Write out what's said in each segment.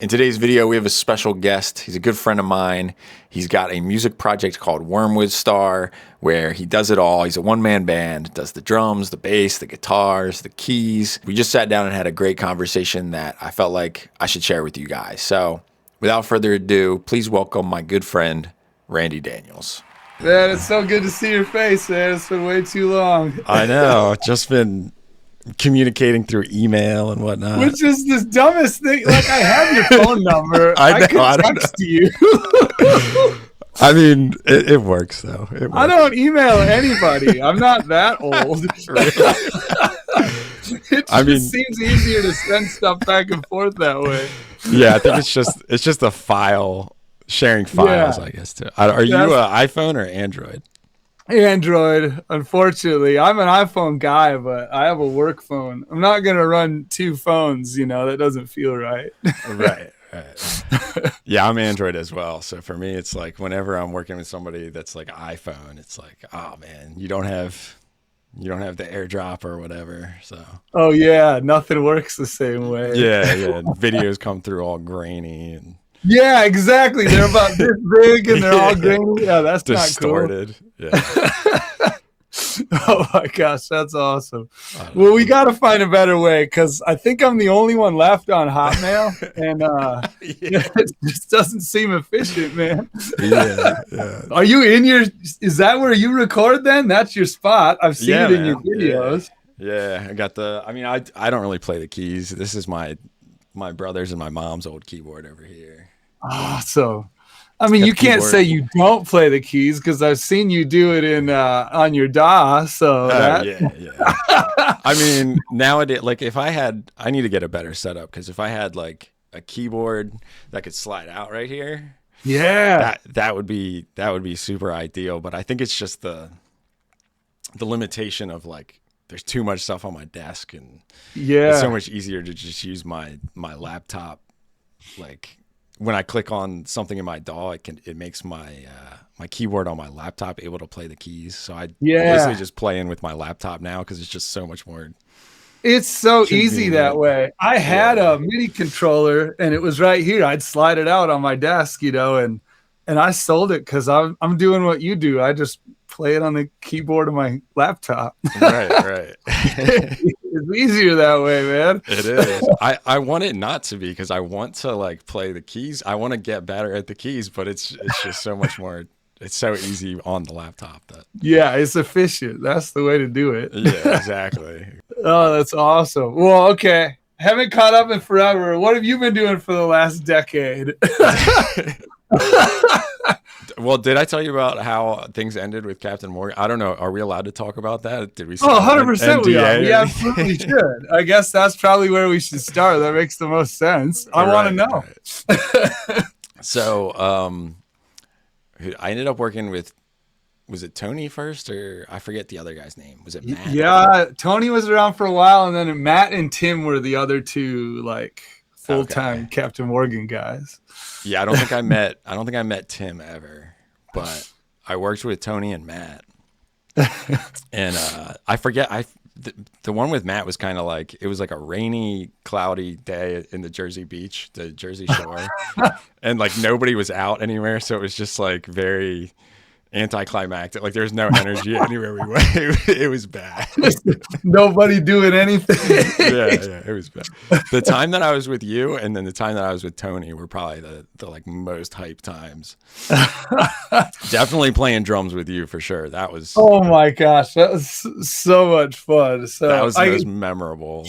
In today's video, we have a special guest. He's a good friend of mine. He's got a music project called WormwoodStar, where he does it all. He's a one-man band, does the drums, the bass, the guitars, the keys. We just sat down and had a great conversation that I felt like I should share with you guys. So without further ado, please welcome my good friend, Randy Daniels. Man, it's so good to see your face, man. It's been way too long. I know. Just been communicating through email and whatnot, which is the dumbest thing. Like, I have your phone number. I could text you. I mean, it works though. I don't email anybody. I'm not that old. It seems easier to send stuff back and forth that way. Yeah, I think it's just a file, sharing files. Yeah. I guess too. Are you an iPhone or Android? Android, unfortunately. I'm an iPhone guy, but I have a work phone. I'm not gonna run two phones, that doesn't feel right. Right. Yeah, I'm Android as well. So for me, it's like whenever I'm working with somebody that's like iPhone, it's like, oh man, you don't have the AirDrop or whatever. So oh yeah, nothing works the same way. Yeah. Videos come through all grainy and yeah, exactly. They're about this big and they're all grainy. Yeah, that's distorted. Not cool. Yeah. Oh my gosh, that's awesome. Well, we got to find a better way because I think I'm the only one left on Hotmail, and it just doesn't seem efficient, man. Yeah. Are you in your? Is that where you record? Then that's your spot. I've seen it in your videos. Yeah, I got the. I mean, I don't really play the keys. This is my brother's and my mom's old keyboard over here. Oh, so I mean, you can't say you don't play the keys because I've seen you do it in on your DAW. So yeah. I mean, nowadays, like I need to get a better setup because if I had like a keyboard that could slide out right here, that would be super ideal. But I think it's just the limitation of like there's too much stuff on my desk, and it's so much easier to just use my laptop. Like when I click on something in my DAW, it makes my my keyboard on my laptop able to play the keys. So I basically just play in with my laptop now because it's just so much more. It's so easy that way. I had a MIDI controller and it was right here. I'd slide it out on my desk, and I sold it because I'm doing what you do. I just play it on the keyboard of my laptop. Right. It's easier that way, man. It is. I want it not to be because I want to like play the keys. I want to get better at the keys, but it's just so much more. It's so easy on the laptop that. Yeah, it's efficient. That's the way to do it. Yeah, exactly. Oh, that's awesome. Well, okay. Haven't caught up in forever. What have you been doing for the last decade? Well, did I tell you about how things ended with Captain Morgan? I don't know. Are we allowed to talk about that? Did we? 100% we are. We absolutely should. I guess that's probably where we should start. That makes the most sense. I want to know. Right. So, I ended up working with, was it Tony first, or I forget the other guy's name? Was it Matt? Yeah, Tony was around for a while, and then Matt and Tim were the other two, like full-time Captain Morgan guys. Yeah, I don't think I met Tim ever, but I worked with Tony and Matt. And I forget, the one with Matt was kind of like, it was like a rainy, cloudy day in the Jersey Beach, the Jersey Shore. And like nobody was out anywhere, so it was just like very anticlimactic. Like there's no energy anywhere we went. It was bad. Nobody doing anything. Yeah, it was bad. The time that I was with you and then the time that I was with Tony were probably the like most hype times. Definitely playing drums with you for sure. That was oh my gosh, that was so much fun. So that was the most memorable.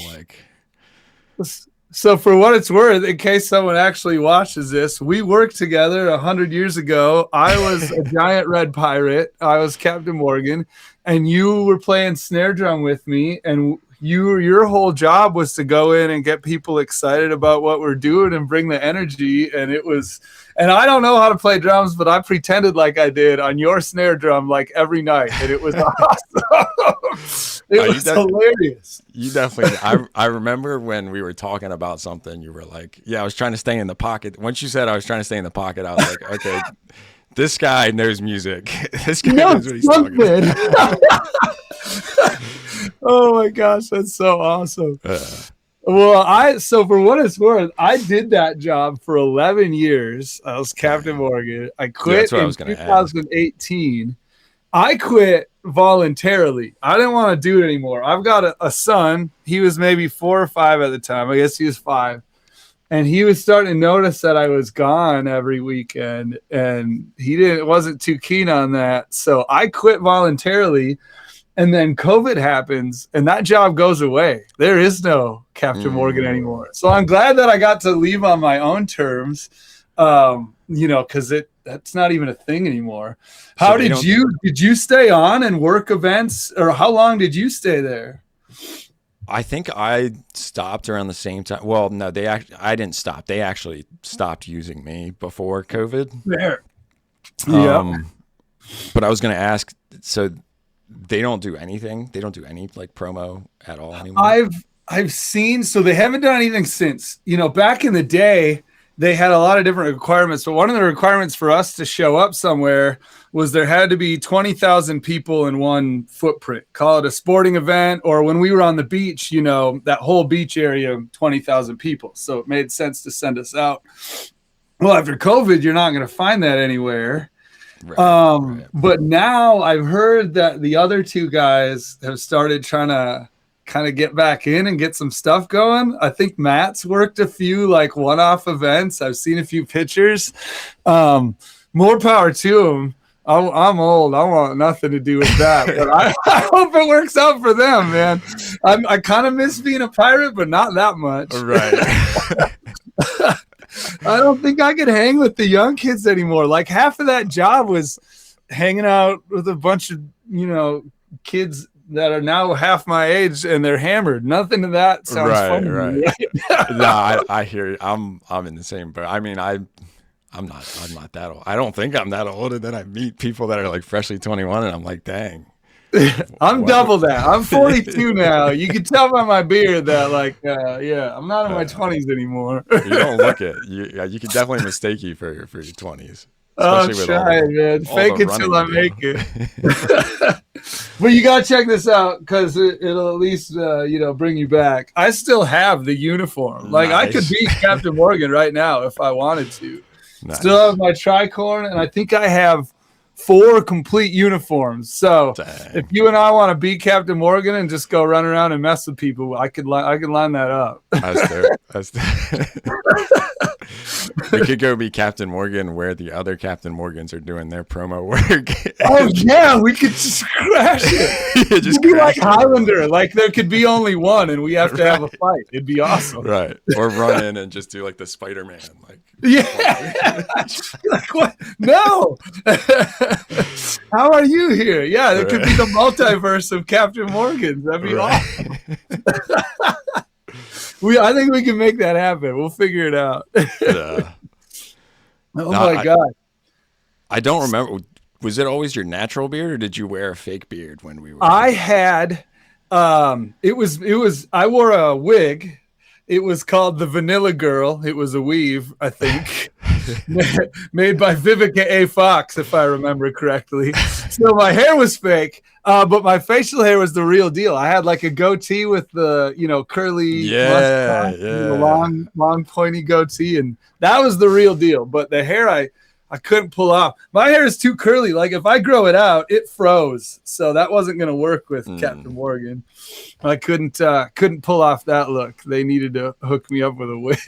So for what it's worth, in case someone actually watches this, we worked together 100 years ago. I was a giant red pirate. I was Captain Morgan, and you were playing snare drum with me. And your whole job was to go in and get people excited about what we're doing and bring the energy. And it was, and I don't know how to play drums, but I pretended like I did on your snare drum like every night, and it was awesome. It was hilarious. You definitely. I remember when we were talking about something, you were like, "Yeah, I was trying to stay in the pocket." Once you said I was trying to stay in the pocket, I was like, "Okay, this guy knows music. This guy knows what he's talking about." Oh my gosh, that's so awesome. Well, so for what it's worth, I did that job for 11 years. I was Captain Morgan. I quit in 2018. I quit voluntarily. I didn't want to do it anymore. I've got a son. He was maybe 4 or 5 at the time. I guess he was 5. And he was starting to notice that I was gone every weekend, and he wasn't too keen on that. So I quit voluntarily. And then COVID happens and that job goes away. There is no Captain Morgan anymore. So I'm glad that I got to leave on my own terms, because that's not even a thing anymore. How did you stay on and work events, or how long did you stay there? I think I stopped around the same time. Well, no, I didn't stop. They actually stopped using me before COVID. There. Yeah. But I was going to ask, so they don't do anything. They don't do any like promo at all anymore. I've seen, so they haven't done anything since. Back in the day, they had a lot of different requirements, but one of the requirements for us to show up somewhere was there had to be 20,000 people in one footprint. Call it a sporting event, or when we were on the beach, that whole beach area, 20,000 people. So it made sense to send us out. Well, after COVID, you're not going to find that anywhere. Right. But now I've heard that the other 2 guys have started trying to kind of get back in and get some stuff going. I think Matt's worked a few like one-off events. I've seen a few pictures. More power to him. I'm old. I want nothing to do with that. But I hope it works out for them, man. I kind of miss being a pirate, but not that much. Right. I don't think I could hang with the young kids anymore. Like half of that job was hanging out with a bunch of, kids that are now half my age and they're hammered. Nothing of that sounds fun. Right. No, I hear you. I'm in the same boat. I mean, I'm not that old. I don't think I'm that old. And then I meet people that are like freshly 21 and I'm like, dang. I'm double that. I'm 42 now. You can tell by my beard that, I'm not in my 20s anymore. You don't look it. You can definitely mistake you for your 20s. Oh, try it, man. Fake it till I make it. But you gotta check this out because it'll at least bring you back. I still have the uniform. Like I could be Captain Morgan right now if I wanted to. Nice. Still have my tricorn, and I think I have 4 complete uniforms. So if you and I want to be Captain Morgan and just go run around and mess with people, I could line that up. That's we could go be Captain Morgan where the other Captain Morgans are doing their promo work. Oh yeah, we could just crash it. Just be like Highlander. Like there could be only one, and we have to have a fight. It'd be awesome. Right. Or run in and just do like the Spider-Man. Like like what? No. How are you here? Yeah, there could be the multiverse of Captain Morgans. That'd be awesome. I think we can make that happen. We'll figure it out. My God. I don't remember. Was it always your natural beard or did you wear a fake beard when we were? I had, it was, I wore a wig. It was called the Vanilla Girl. It was a weave, I think, made by Vivica A. Fox, if I remember correctly. So my hair was fake, but my facial hair was the real deal. I had like a goatee with the, curly, mustache, long, pointy goatee, and that was the real deal. But the hair I couldn't pull off. My hair is too curly. Like if I grow it out, it froze. So that wasn't going to work with Captain Morgan. I couldn't pull off that look. They needed to hook me up with a wig.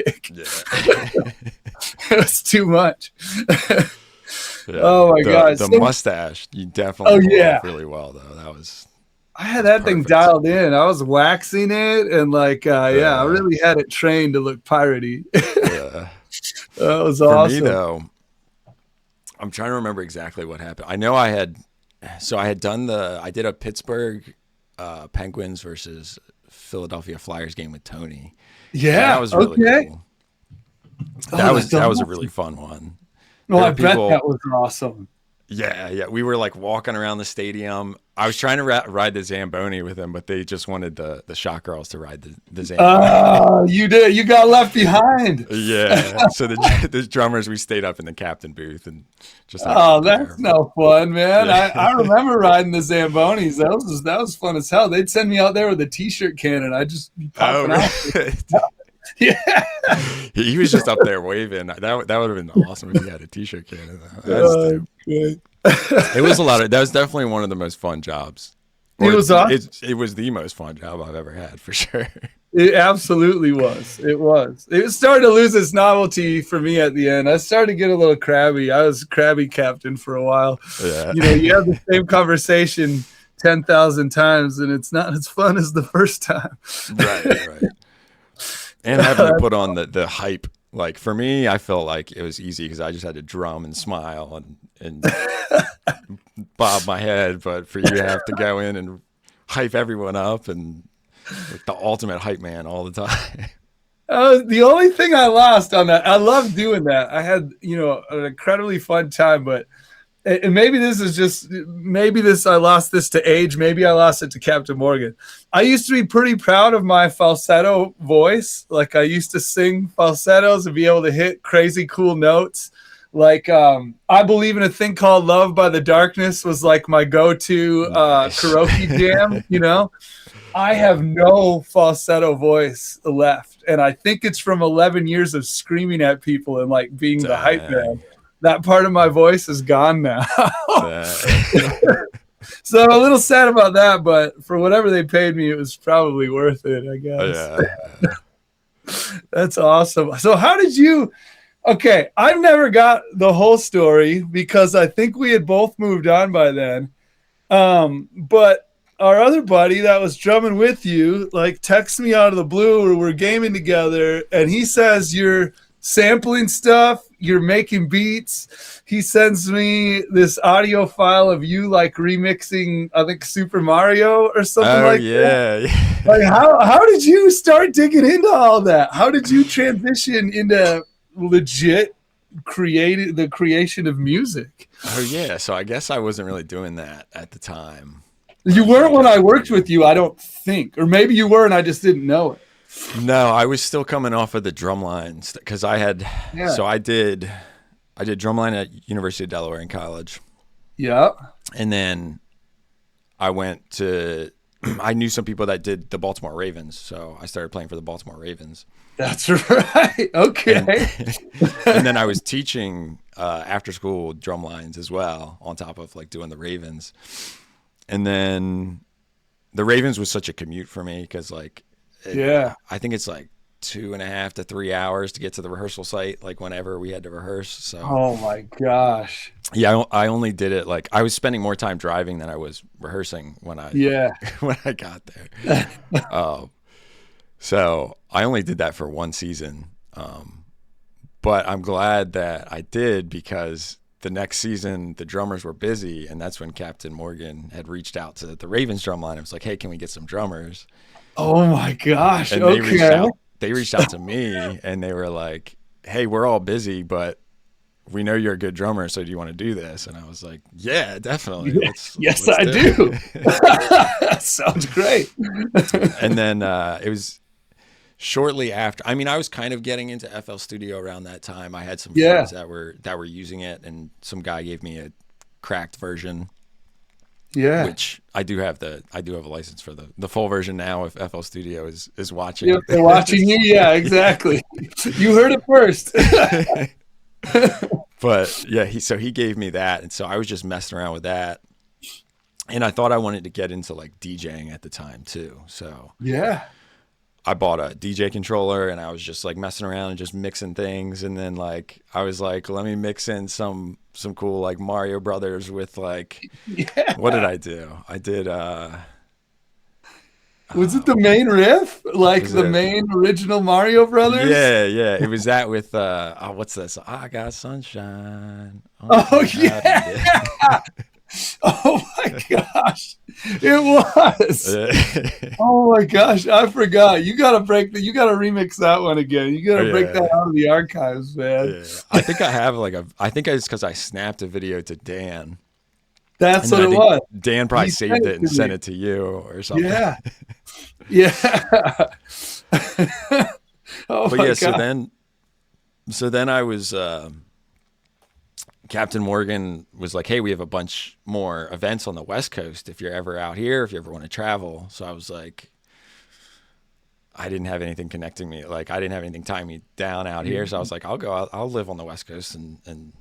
It was too much. Oh my God. The mustache, you definitely pulled off really well though. I had that thing dialed in. I was waxing it and I really had it trained to look piratey. That was awesome. For me though, I'm trying to remember exactly what happened. I know I did a Pittsburgh Penguins versus Philadelphia Flyers game with Tony. Yeah, that was really cool. That was a really fun one. Well, I bet that was awesome. Yeah. We were like walking around the stadium. I was trying to ride the Zamboni with him, but they just wanted the Shot Girls to ride the Zamboni. Oh, you did. You got left behind. Yeah. So the drummers, we stayed up in the captain booth and just. Oh, that's no fun, man. Yeah. I remember riding the Zambonis. That was fun as hell. They'd send me out there with a t-shirt cannon. I'd just be popping out. Yeah. He was just up there waving. That would have been awesome if he had a t-shirt cannon. It was that was definitely one of the most fun jobs. It was awesome. It was the most fun job I've ever had, for sure. It absolutely was. It was. It started to lose its novelty for me at the end. I started to get a little crabby. I was crabby captain for a while. Yeah. You have the same conversation 10,000 times, and it's not as fun as the first time. Right. And having to put on the hype. Like, for me, I felt like it was easy because I just had to drum and smile and bob my head. But for you to have to go in and hype everyone up and like the ultimate hype man all the time. The only thing I lost on that, I love doing that. I had, an incredibly fun time, but and maybe I lost this to age. Maybe I lost it to Captain Morgan. I used to be pretty proud of my falsetto voice. Like, I used to sing falsettos and be able to hit crazy cool notes. Like, I Believe in a Thing Called Love by the Darkness was like my go-to karaoke jam, I have no falsetto voice left. And I think it's from 11 years of screaming at people and like being the hype man. That part of my voice is gone now. So I'm a little sad about that, but for whatever they paid me, it was probably worth it, I guess. Yeah. That's awesome. So how did you... Okay, I've never got the whole story because I think we had both moved on by then. But our other buddy that was drumming with you, like, texts me out of the blue where we're gaming together, and he says you're sampling stuff, you're making beats. He sends me this audio file of you like remixing, I think, Super Mario or something that. Like, how did you start digging into all that? How did you transition into legit the creation of music? Oh yeah, so I guess I wasn't really doing that at the time. You weren't when I worked with you, I don't think, or maybe you were and I just didn't know it. No, I was still coming off of the drum lines because I had. Yeah. So I did drumline at University of Delaware in college. Yeah. And then I went to. I knew some people that did the Baltimore Ravens, so I started playing for the Baltimore Ravens. That's right. Okay. And then I was teaching after school drum lines as well, on top of like doing the Ravens. And then the Ravens was such a commute for me because like. I think it's like 2.5 to 3 hours to get to the rehearsal site, like whenever we had to rehearse. So. Oh my gosh. Yeah, I only did it like I was spending more time driving than I was rehearsing when I got there. So I only did that for one season, but I'm glad that I did because the next season the drummers were busy, and that's when Captain Morgan had reached out to the Ravens drum line and was like, "Hey, can we get some drummers?" Oh my gosh. And they reached out to me and they were like, "Hey, we're all busy, but we know you're a good drummer, so do you want to do this?" And I was like, "Yeah, definitely." Yes, I do. Sounds great. And then it was shortly after. I mean, I was kind of getting into FL Studio around that time. I had some friends that were using it, and some guy gave me a cracked version. Yeah, which I do have a license for the full version now. If FL Studio is watching, if they're watching you, yeah, exactly. You heard it first. But yeah, he gave me that, and so I was just messing around with that, and I thought I wanted to get into like DJing at the time too. So yeah, I bought a DJ controller and I was just like messing around and just mixing things. And then like, I was like, let me mix in some cool like Mario Brothers with like, what did I do? I did, was it the main riff? Like the main original Mario Brothers? Yeah. It was that with, what's this? I Got Sunshine. Oh yeah. Oh my gosh. It was. Oh my gosh, I forgot. You gotta remix that one again. You gotta break that out of the archives, man. Yeah. I think I have I think it's because I snapped a video to Dan. That's what it was. Dan probably saved it and sent it to you or something. Yeah. Yeah. Oh, but yeah, God. So then I was Captain Morgan was like, hey, we have a bunch more events on the West Coast if you're ever out here, if you ever want to travel. So I was like, I didn't have anything connecting me. Like, I didn't have anything tying me down out here. So I was like, I'll live on the West Coast and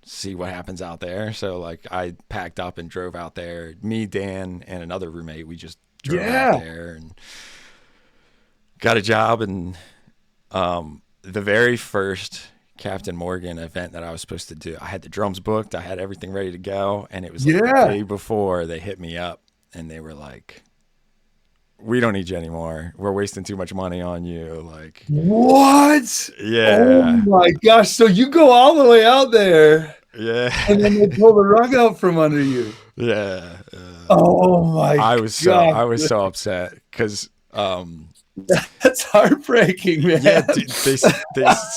see what happens out there. So like I packed up and drove out there. Me, Dan, and another roommate, we just drove out there and got a job. And the very first Captain Morgan event that I was supposed to do, I had the drums booked, I had everything ready to go, and it was like the day before they hit me up and they were like, we don't need you anymore, we're wasting too much money on you. Like, what? Yeah. Oh my gosh. So you go all the way out there, and then they pull the rug out from under you. Oh my I was so upset because that's heartbreaking, man. Yeah, dude, they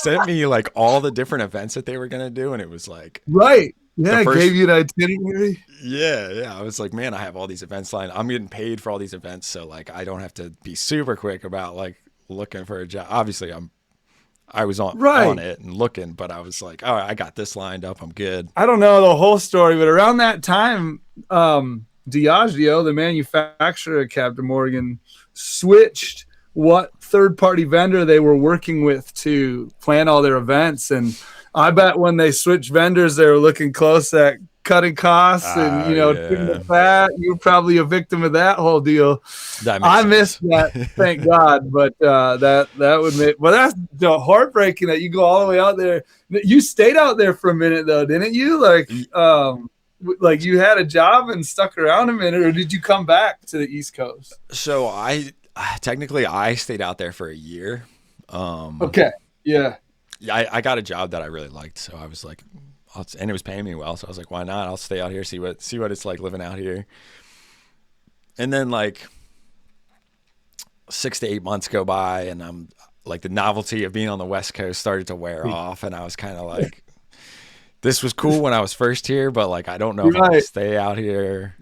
sent me like all the different events that they were gonna do, and it was like gave you an itinerary. Yeah. I was like, man, I have all these events lined. I'm getting paid for all these events, so like I don't have to be super quick about like looking for a job. Obviously, I was on it and looking, but I was like, all right, I got this lined up. I'm good. I don't know the whole story, but around that time, Diageo, the manufacturer of Captain Morgan, switched what third-party vendor they were working with to plan all their events. And I bet when they switched vendors, they were looking close at cutting costs and, trimming the fat. You're probably a victim of that whole deal. I missed that, thank God. But that would make, well, that's heartbreaking that you go all the way out there. You stayed out there for a minute though, didn't you? Like you had a job and stuck around a minute, or did you come back to the East Coast? So I stayed out there for a year. Okay. Yeah. I got a job that I really liked. So I was like, and it was paying me well. So I was like, why not? I'll stay out here, see what it's like living out here. And then like 6 to 8 months go by, and I'm like, the novelty of being on the West Coast started to wear off. And I was kind of like, this was cool when I was first here, but like, I don't know if I can stay out here.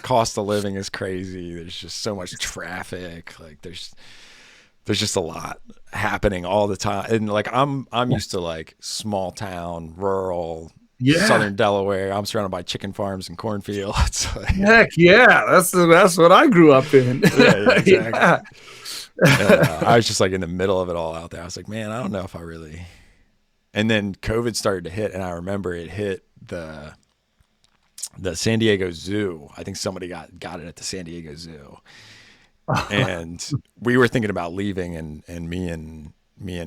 Cost of living is crazy. There's just so much traffic. Like there's just a lot happening all the time. And like, I'm used to like small town, rural, Southern Delaware. I'm surrounded by chicken farms and cornfields. Heck yeah. That's what I grew up in. Yeah, exactly. I was just like in the middle of it all out there. I was like, man, I don't know if I really. And then COVID started to hit, and I remember it hit the San Diego Zoo. I think somebody got it at the San Diego Zoo, and we were thinking about leaving. And me and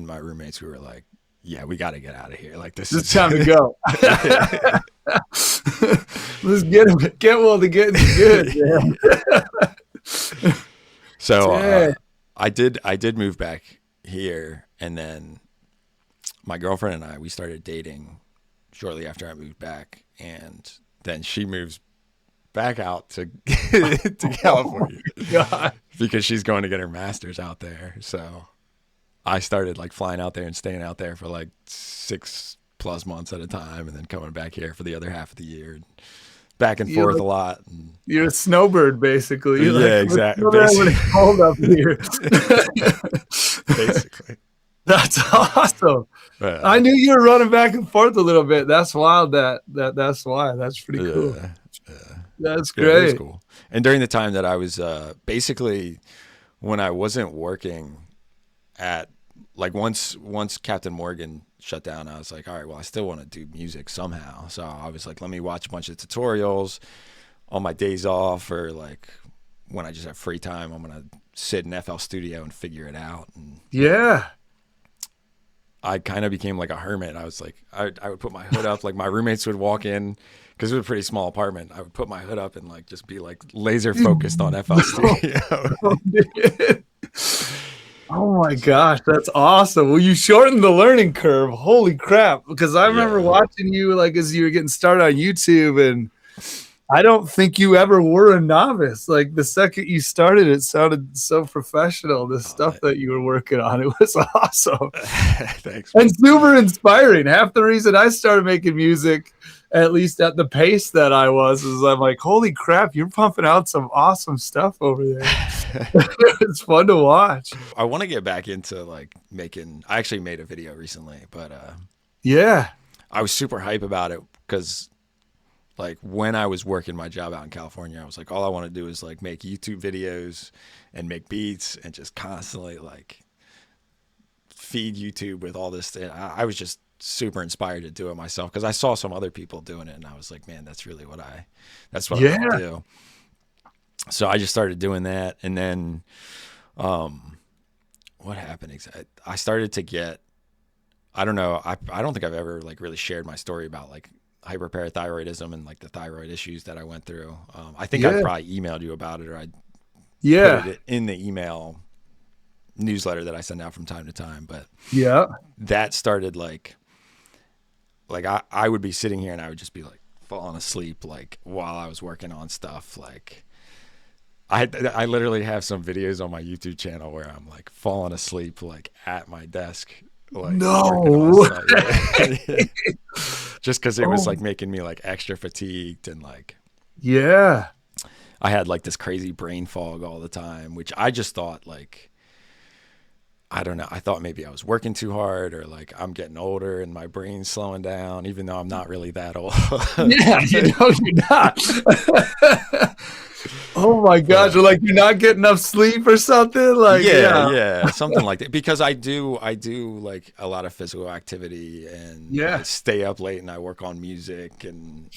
my roommates, we were like, "Yeah, we got to get out of here. Like this is time to go. Let's get well to get good." So I did move back here, and then my girlfriend and I, we started dating shortly after I moved back, and then she moves back out to California because she's going to get her master's out there. So I started like flying out there and staying out there for like 6+ months at a time, and then coming back here for the other half of the year, and back and forth a lot. And you're a snowbird, basically. Exactly. Basically. Hold up here. Basically. That's awesome. I knew you were running back and forth a little bit. That's wild. That's why. That's pretty cool. That's great. It was cool. And during the time that I was basically, when I wasn't working at, like, once Captain Morgan shut down, I was like, all right, well, I still want to do music somehow. So I was like, let me watch a bunch of tutorials on my days off, or like when I just have free time, I'm gonna sit in FL Studio and figure it out. And I kind of became like a hermit. I was like, I would put my hood up, like my roommates would walk in, because it was a pretty small apartment. I would put my hood up and like just be like laser focused on FL Studio. Oh my gosh, that's awesome. Well, you shortened the learning curve. Holy crap. Because I remember watching you like as you were getting started on YouTube, and I don't think you ever were a novice. Like the second you started, it sounded so professional. The stuff that you were working on, it was awesome. Thanks. And super inspiring. Half the reason I started making music, at least at the pace that I was, is I'm like, holy crap, you're pumping out some awesome stuff over there. It's fun to watch. I want to get back into like making. I actually made a video recently, but yeah, I was super hype about it because like when I was working my job out in California, I was like, all I want to do is like make YouTube videos and make beats and just constantly like feed YouTube with all this. I was just super inspired to do it myself because I saw some other people doing it and I was like, man, that's really what I want to do. So I just started doing that. And then what happened exactly? I started to get, I don't know. I don't think I've ever like really shared my story about like hyperparathyroidism and like the thyroid issues that I went through. I think I probably emailed you about it, or I put it in the email newsletter that I send out from time to time. But that started like I would be sitting here and I would just be like falling asleep like while I was working on stuff. Like I literally have some videos on my YouTube channel where I'm like falling asleep like at my desk. Like, no. Just because it was like making me like extra fatigued and like I had like this crazy brain fog all the time, which I just thought like, I don't know, I thought maybe I was working too hard or like I'm getting older and my brain's slowing down, even though I'm not really that old. You're not. Oh my gosh, or like you're not getting enough sleep or something. Like something like that. Because I do like a lot of physical activity and I stay up late and I work on music and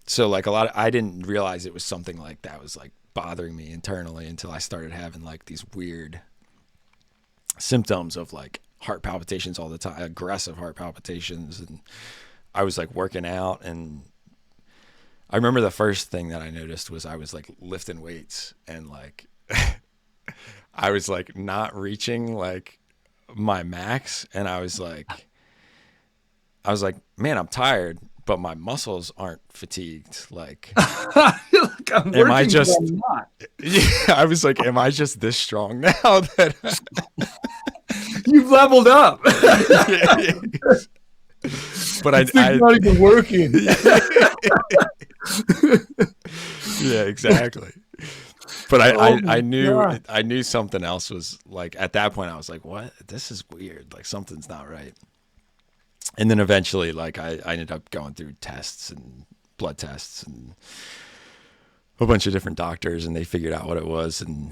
so like I didn't realize it was something like that was like bothering me internally until I started having like these weird symptoms of like heart palpitations all the time, aggressive heart palpitations, and I was like working out and I remember the first thing that I noticed was I was like lifting weights and like I was like not reaching like my max and I was like, man, I'm tired, but my muscles aren't fatigued. Like, am I just, I was like, am I just this strong now that you've leveled up? But I not even working. Yeah, exactly. But I knew something else was like at that point I was like, what? This is weird. Like something's not right. And then eventually like I ended up going through tests and blood tests and a bunch of different doctors and they figured out what it was. And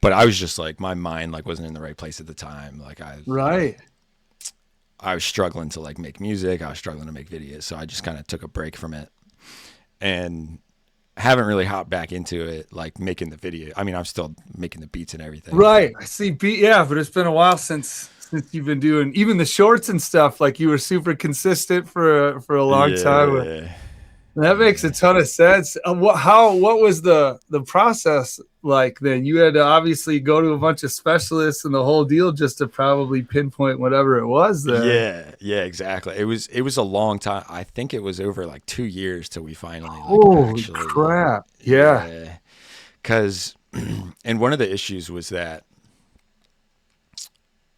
but I was just like my mind like wasn't in the right place at the time. Like I was struggling to like make music. I was struggling to make videos. So I just kind of took a break from it and haven't really hopped back into it, like making the video. I mean, I'm still making the beats and everything. Right. I see. But it's been a while since you've been doing even the shorts and stuff. Like you were super consistent for a long time. That makes a ton of sense. What was the process like then? You had to obviously go to a bunch of specialists and the whole deal just to probably pinpoint whatever it was there. Yeah, exactly. It was a long time. I think it was over like 2 years till we finally holy crap. Yeah. Because and one of the issues was that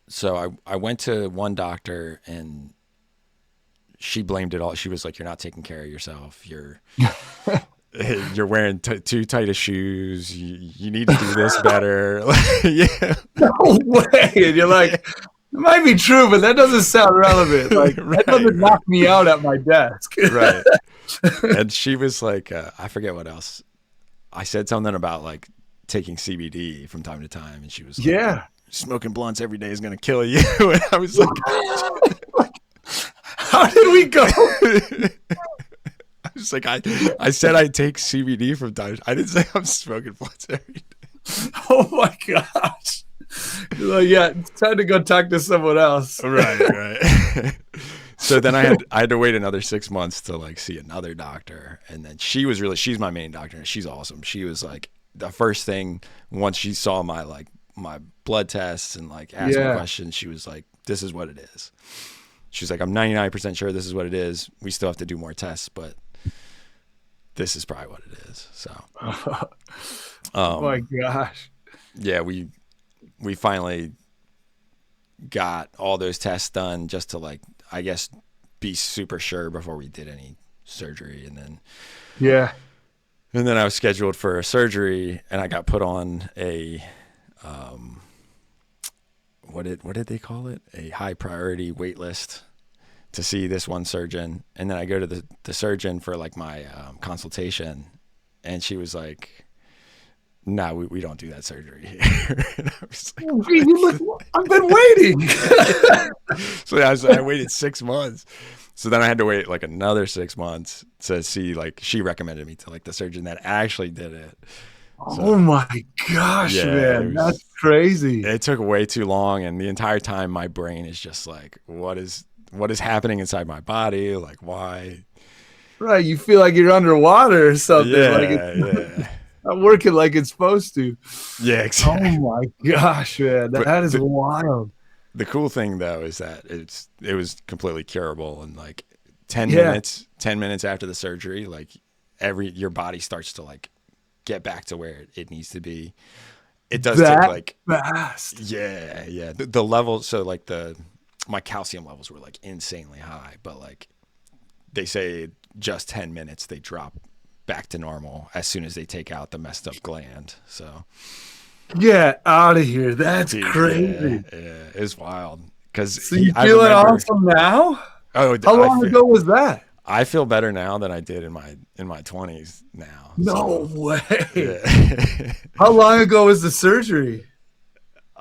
so I went to one doctor and she blamed it all. She was like, "You're not taking care of yourself. You're wearing too tight of shoes. You need to do this better." No way. And you're like, it might be true, but that doesn't sound relevant. Like that doesn't knock me out at my desk. Right. And she was like, I forget what else. I said something about like taking CBD from time to time, and she was like, smoking blunts every day is gonna kill you. And I was like. How did we go? I was like, I said I take CBD from time. I didn't say I'm smoking blunts every day. Oh my gosh! You're like, yeah, it's time to go talk to someone else. Right. So then I had to wait another 6 months to like see another doctor, and then she's my main doctor, and she's awesome. She was like the first thing once she saw my blood tests and like asked me questions. She was like, "This is what it is." She's like, I'm 99% sure this is what it is. We still have to do more tests, but this is probably what it is. So, oh my gosh. Yeah, we finally got all those tests done just to like, I guess, be super sure before we did any surgery. And then I was scheduled for a surgery, and I got put on a what did they call it? A high priority wait list to see this one surgeon. And then I go to the surgeon for like my consultation, and she was like, "No, we don't do that surgery here." And I was like, I've been waiting. So I waited 6 months. So then I had to wait like another 6 months to see, like, she recommended me to like the surgeon that actually did it. So, oh my gosh, man. That's crazy. It took way too long. And the entire time my brain is just like, what is happening inside my body? Like, why? Right. You feel like you're underwater or something. Yeah, like it's not working like it's supposed to. Yeah, exactly. Oh my gosh, man. That is wild. The cool thing though is that it was completely curable, and like 10 minutes after the surgery, like your body starts to like get back to where it needs to be. It does take like fast. Yeah. The levels, so like my calcium levels were like insanely high, but like they say just 10 minutes they drop back to normal as soon as they take out the messed up gland. So get out of here. That's crazy. Yeah, it's wild. So you feeling awesome now? Oh, how long ago was that? I feel better now than I did in my 20s now. No way. Yeah. How long ago was the surgery?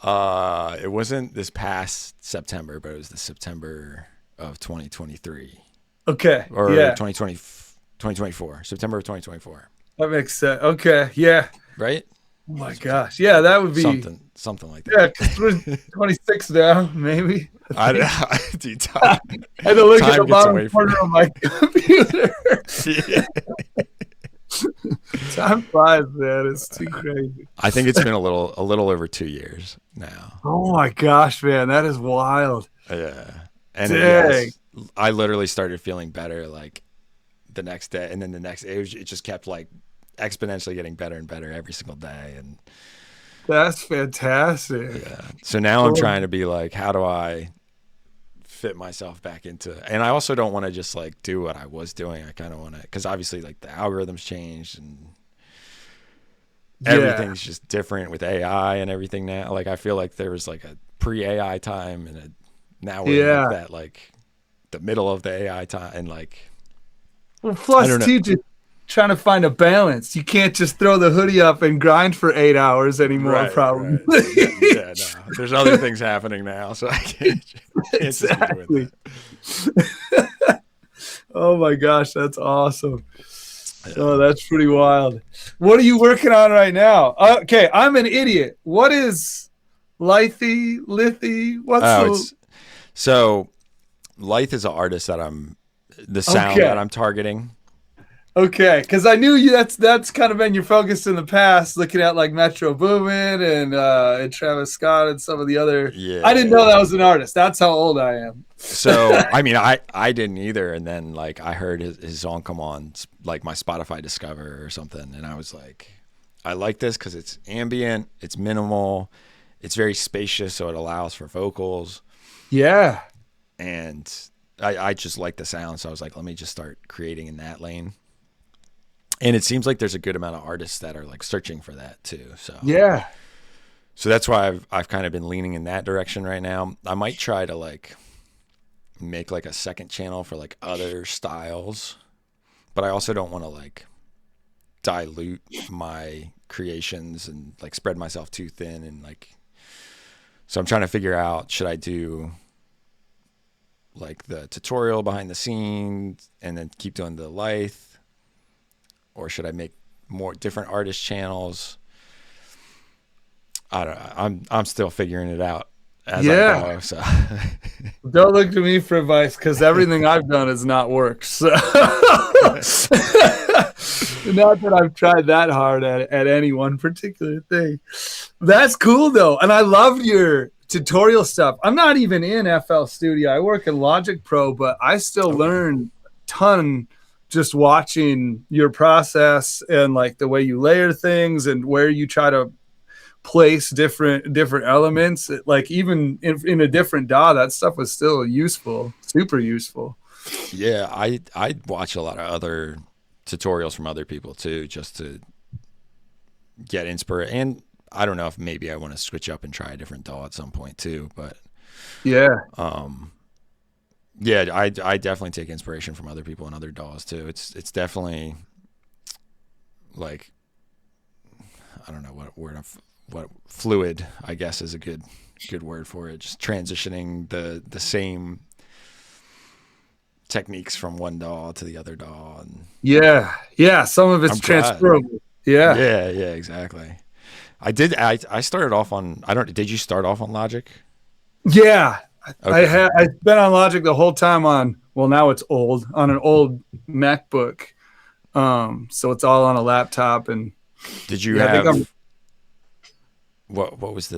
It wasn't this past September, but it was the September of 2023. Okay. Or 2024. September of 2024. That makes sense. Okay. Yeah. Right? Oh my gosh. Yeah, that would be something like that. Yeah, because we're 26 now, maybe. I had to look at the bottom corner of my computer. Time flies, man. It's too crazy. I think it's been a little over 2 years now. Oh my gosh, man, that is wild. Yeah, and I literally started feeling better like the next day, and then the next it just kept like exponentially getting better and better every single day. And that's fantastic. Yeah. So now I'm trying to be like, how do I fit myself back into, and I also don't want to just like do what I was doing. I kind of want to, because obviously like the algorithms changed and everything's just different with AI and everything now. Like I feel like there was like a pre-AI time and now we're in like that, like the middle of the AI time, and like, well, plus just trying to find a balance. You can't just throw the hoodie up and grind for 8 hours anymore, probably. Right. Yeah, no. There's other things happening now, so I can't exactly. Oh my gosh, that's awesome. Yeah. Oh, that's pretty wild. What are you working on right now? Okay, I'm an idiot. What is Lithy? So Lyth is an artist that the sound that I'm targeting. Okay, because I knew that's kind of been your focus in the past, looking at like Metro Boomin and Travis Scott and some of the other. Yeah. I didn't know that was an artist. That's how old I am. So I mean, I didn't either, and then like I heard his song come on like my Spotify Discover or something, and I was like, I like this because it's ambient, it's minimal, it's very spacious, so it allows for vocals. Yeah, and I just like the sound, so I was like, let me just start creating in that lane. And it seems like there's a good amount of artists that are like searching for that too. So yeah. So that's why I've kind of been leaning in that direction right now. I might try to like make like a second channel for like other styles, but I also don't want to like dilute my creations and like spread myself too thin, and like, so I'm trying to figure out, should I do like the tutorial behind the scenes and then keep doing the Lyth? Or should I make more different artist channels? I don't know. I'm still figuring it out as I go. So don't look to me for advice, because everything I've done has not worked. So not that I've tried that hard at any one particular thing. That's cool though, and I loved your tutorial stuff. I'm not even in FL Studio. I work in Logic Pro, but I still learn a ton just watching your process and like the way you layer things and where you try to place different elements, like even in a different DAW, that stuff was still useful, super useful. Yeah, I watch a lot of other tutorials from other people too, just to get inspiration. And I don't know if maybe I want to switch up and try a different DAW at some point too, but yeah. Yeah, I definitely take inspiration from other people and other DAWs too. It's definitely like, I don't know what fluid, I guess, is a good word for it. Just transitioning the same techniques from one DAW to the other DAW. And yeah, some of it's transferable. Yeah, exactly. I started off on, did you start off on Logic? Yeah. Okay. I've been on Logic the whole time now it's old, on an old MacBook. So it's all on a laptop. And did you have what was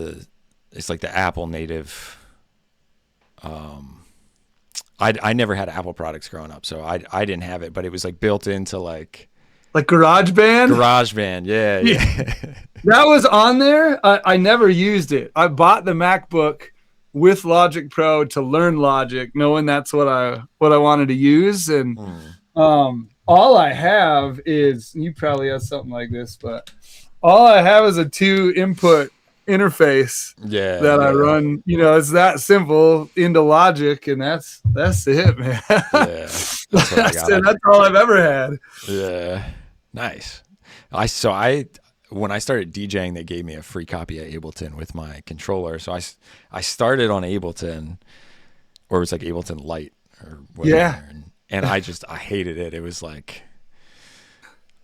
it's like the Apple native. I never had Apple products growing up, so I didn't have it, but it was like built into like GarageBand. Yeah. That was on there. I never used it. I bought the MacBook with Logic Pro to learn Logic, knowing that's what I wanted to use. And all I have is, you probably have something like this, but all I have is a 2-input interface that I run. It's that simple into Logic, and that's it, man. That's all I've ever had. Yeah, nice. When I started DJing, they gave me a free copy of Ableton with my controller. So I started on Ableton, or it was like Ableton Lite or whatever. Yeah. And I hated it. It was like,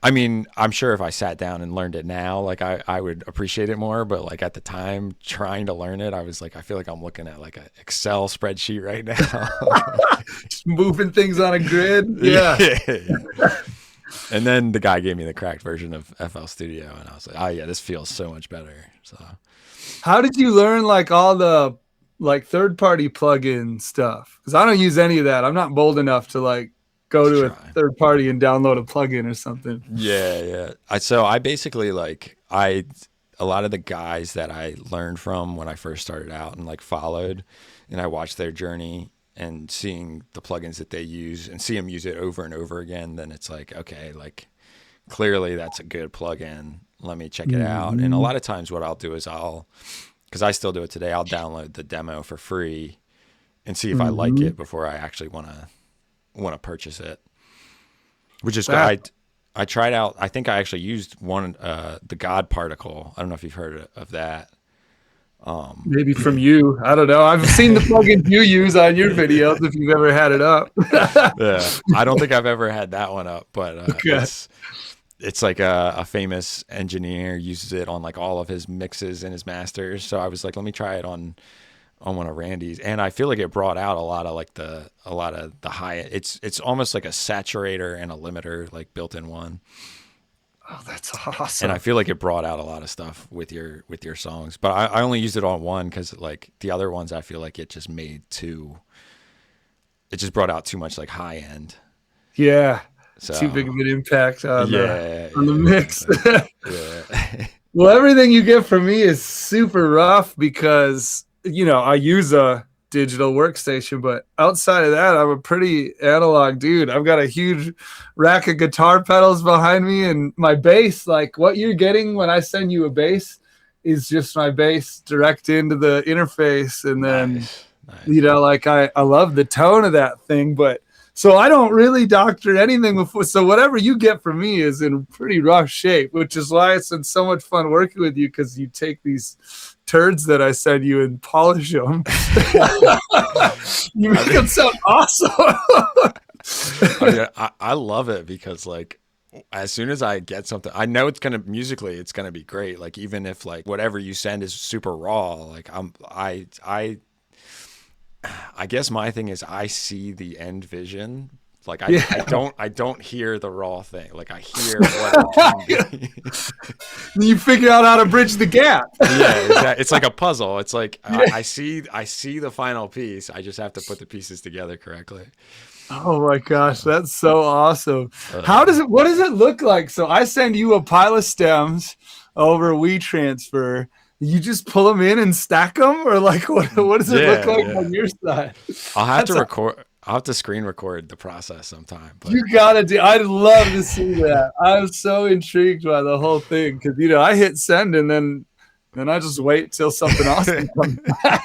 I mean, I'm sure if I sat down and learned it now, like I would appreciate it more. But like at the time trying to learn it, I was like, I feel like I'm looking at like an Excel spreadsheet right now. Just moving things on a grid. Yeah. And then the guy gave me the cracked version of FL Studio, and I was like, oh yeah, this feels so much better. So how did you learn like all the like third-party plugin stuff? Because I don't use any of that. I'm not bold enough to like go to a third party and download a plugin or something. Yeah. So I basically a lot of the guys that I learned from when I first started out and like followed, and I watched their journey and seeing the plugins that they use and see them use it over and over again, then it's like, okay, like clearly that's a good plugin. Let me check it out. And a lot of times what I'll do is because I still do it today, I'll download the demo for free and see if I like it before I actually want to purchase it. Which is good. I tried out, I think I actually used one, the God Particle. I don't know if you've heard of that. Maybe from you. I don't know. I've seen the plugins you use on your videos if you've ever had it up. Yeah. I don't think I've ever had that one up, but okay. It's like a famous engineer uses it on like all of his mixes and his masters. So I was like, let me try it on one of Randy's, and I feel like it brought out a lot of the high. It's almost like a saturator and a limiter like built in one. Oh, that's awesome. And I feel like it brought out a lot of stuff with your songs, but I only used it on one because like the other ones, I feel like it just brought out too much like high end. Yeah. So, too big of an impact on the mix. Yeah. Well, everything you get from me is super rough because, I use a digital workstation, but outside of that, I'm a pretty analog dude. I've got a huge rack of guitar pedals behind me, and my bass, like what you're getting when I send you a bass is just my bass direct into the interface. And then, nice. I love the tone of that thing, but so I don't really doctor anything before. So whatever you get from me is in pretty rough shape, which is why it's been so much fun working with you, because you take these turds that I send you and polish them. You make them sound awesome. I love it because like as soon as I get something, I know musically it's gonna be great. Like even if like whatever you send is super raw, like I guess my thing is I see the end vision Like I don't hear the raw thing. Like I hear what it can be. You figure out how to bridge the gap. Yeah, exactly. It's like a puzzle. It's like I see the final piece. I just have to put the pieces together correctly. Oh my gosh, that's so awesome. What does it look like? So I send you a pile of stems over WeTransfer. You just pull them in and stack them, or like what does it look like on your side? I'll have to screen record the process sometime. But. You gotta do. I'd love to see that. I'm so intrigued by the whole thing because I hit send and then I just wait till something awesome comes back.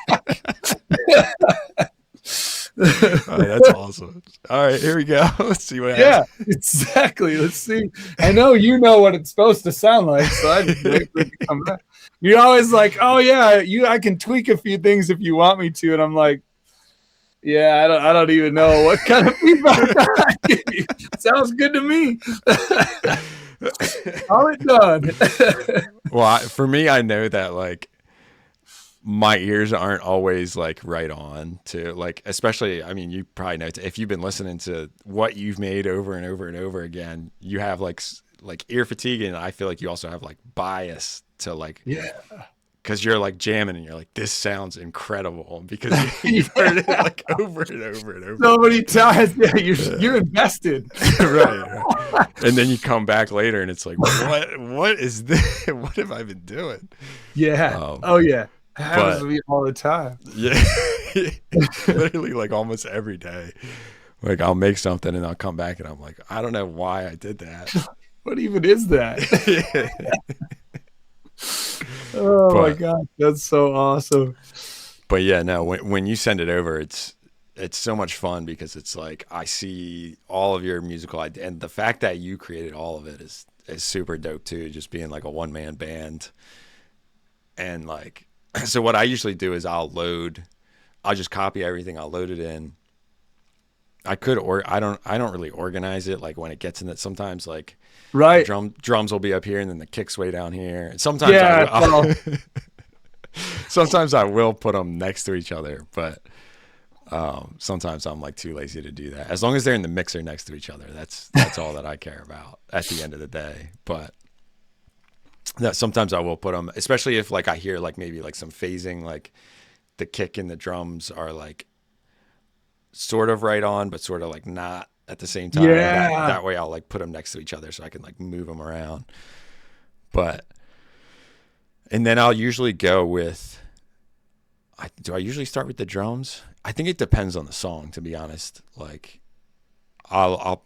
Oh, that's awesome. All right, here we go. Let's see what happens. Yeah, exactly. Let's see. I know what it's supposed to sound like, so I just wait for it to come back. You're always like, oh yeah, I can tweak a few things if you want me to, and I'm like, yeah, I don't even know what kind of feedback I give you. Sounds good to me. All it done. Well, for me, I know that like my ears aren't always like right on to like, especially, I mean, you probably know if you've been listening to what you've made over and over and over again, you have like ear fatigue, and I feel like you also have like bias to like, because you're like jamming and you're like, this sounds incredible because you've heard it like over and over and over. So many times, yeah, you're invested, right? And then you come back later and it's like, what is this? What have I been doing? Yeah. Oh yeah. Happens to me all the time. Yeah. Literally like almost every day. Like I'll make something and I'll come back and I'm like, I don't know why I did that. What even is that? My God, that's so awesome. But yeah, no, when you send it over, it's so much fun because it's like I see all of your musical idea, and the fact that you created all of it is super dope too, just being like a one-man band. And like, so what I usually do is I'll just copy everything, I'll load it in. I don't really organize it like when it gets in it. Sometimes like right, drums will be up here and then the kicks way down here. And sometimes sometimes I will put them next to each other, but sometimes I'm like too lazy to do that. As long as they're in the mixer next to each other, that's all that I care about at the end of the day. But that sometimes I will put them, especially if like I hear like maybe like some phasing, like the kick and the drums are like sort of right on, but sort of like not at the same time. Yeah. That way I'll like put them next to each other so I can like move them around. And then I'll usually go with, do I usually start with the drums? I think it depends on the song, to be honest. Like I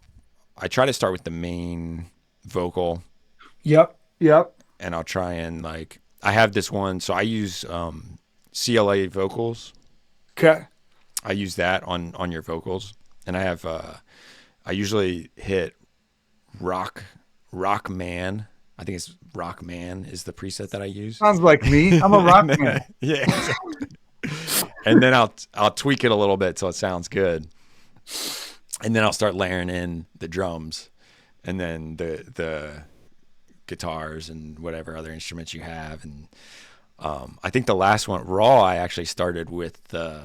try to start with the main vocal. Yep. And I'll try and like, I have this one, so I use CLA vocals. Okay. I use that on your vocals, and I have I usually hit Rock Man. I think it's Rock Man is the preset that I use. Sounds like me. I'm a rock man. Yeah. And then I'll tweak it a little bit so it sounds good, and then I'll start layering in the drums, and then the guitars and whatever other instruments you have, and I think the last one, Raw, I actually started with the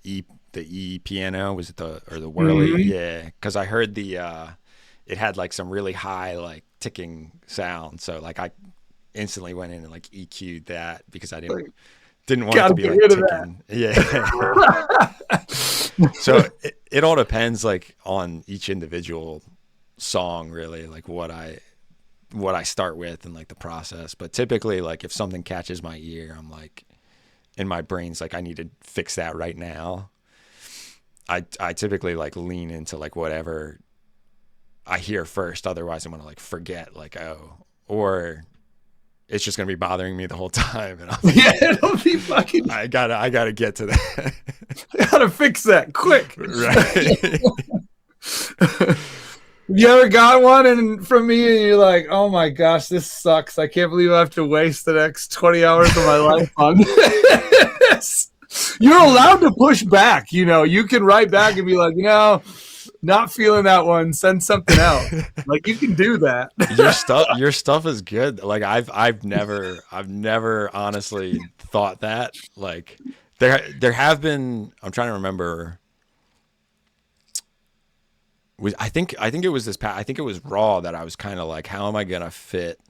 E piano, was it the whirly? Mm-hmm. Yeah, because I heard it had like some really high like ticking sound, so like I instantly went in and like EQ'd that because I didn't want it to be like ticking. Yeah. So it all depends like on each individual song, really, like what I start with and like the process. But typically like if something catches my ear, I'm like, in my brain's like, I need to fix that right now. I typically like lean into like whatever I hear first. Otherwise I'm going to like forget like, or it's just going to be bothering me the whole time. And I'm like, yeah, it'll be fucking, I gotta get to that. I gotta fix that quick. Right. You ever got one from me and you're like, oh my gosh, this sucks. I can't believe I have to waste the next 20 hours of my life on this. You're allowed to push back. You can write back and be like, not feeling that one. Send something out. Like you can do that. Your stuff is good. Like I've never honestly thought that. Like there have been, I'm trying to remember I think it was I think it was Raw that I was kind of like, how am I gonna fit?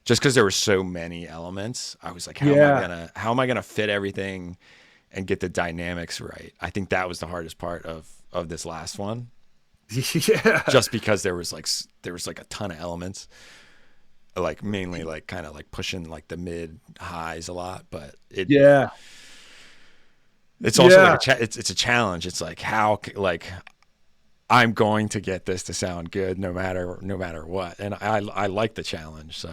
Just because there were so many elements, I was like, how am I gonna fit everything and get the dynamics right? I think that was the hardest part of this last one. Yeah. Just because there was like a ton of elements, like mainly like kind of like pushing like the mid highs a lot, but it's also like it's a challenge. It's like how like I'm going to get this to sound good no matter what, and I like the challenge. So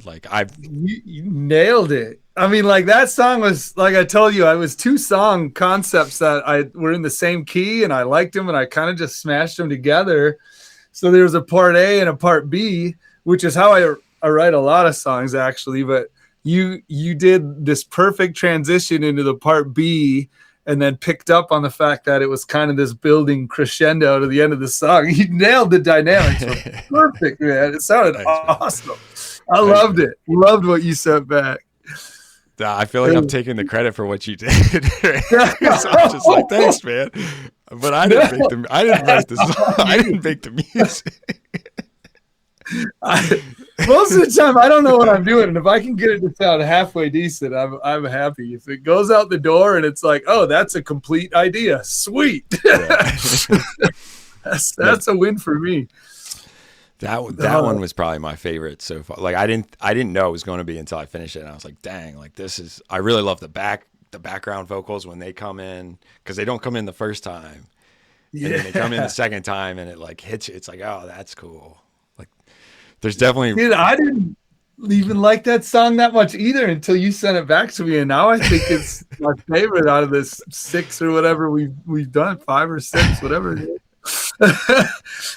like you nailed it. I mean, like that song was, like I told you, I was 2 song concepts that were in the same key, and I liked them, and I kind of just smashed them together. So there was a part A and a part B, which is how I write a lot of songs actually. But you did this perfect transition into the part B, and then picked up on the fact that it was kind of this building crescendo to the end of the song. You nailed the dynamics. Perfect, man. It sounded awesome. I loved it. Loved what you sent back. I feel like I'm taking the credit for what you did. I'm just like, thanks, man. But I didn't write the song. I didn't make the music. Most of the time, I don't know what I'm doing, and if I can get it to sound halfway decent, I'm happy. If it goes out the door and it's like, oh, that's a complete idea, sweet. Yeah. that's a win for me. That one was probably my favorite so far. Like I didn't know it was going to be until I finished it, and I was like, dang, like this is. I really love the background vocals when they come in, because they don't come in the first time, and then they come in the second time, and it like hits you. It's like, oh, that's cool. There's definitely. Dude, I didn't even like that song that much either until you sent it back to me, and now I think it's my favorite out of this 6 or whatever we've done, 5 or 6, whatever it is.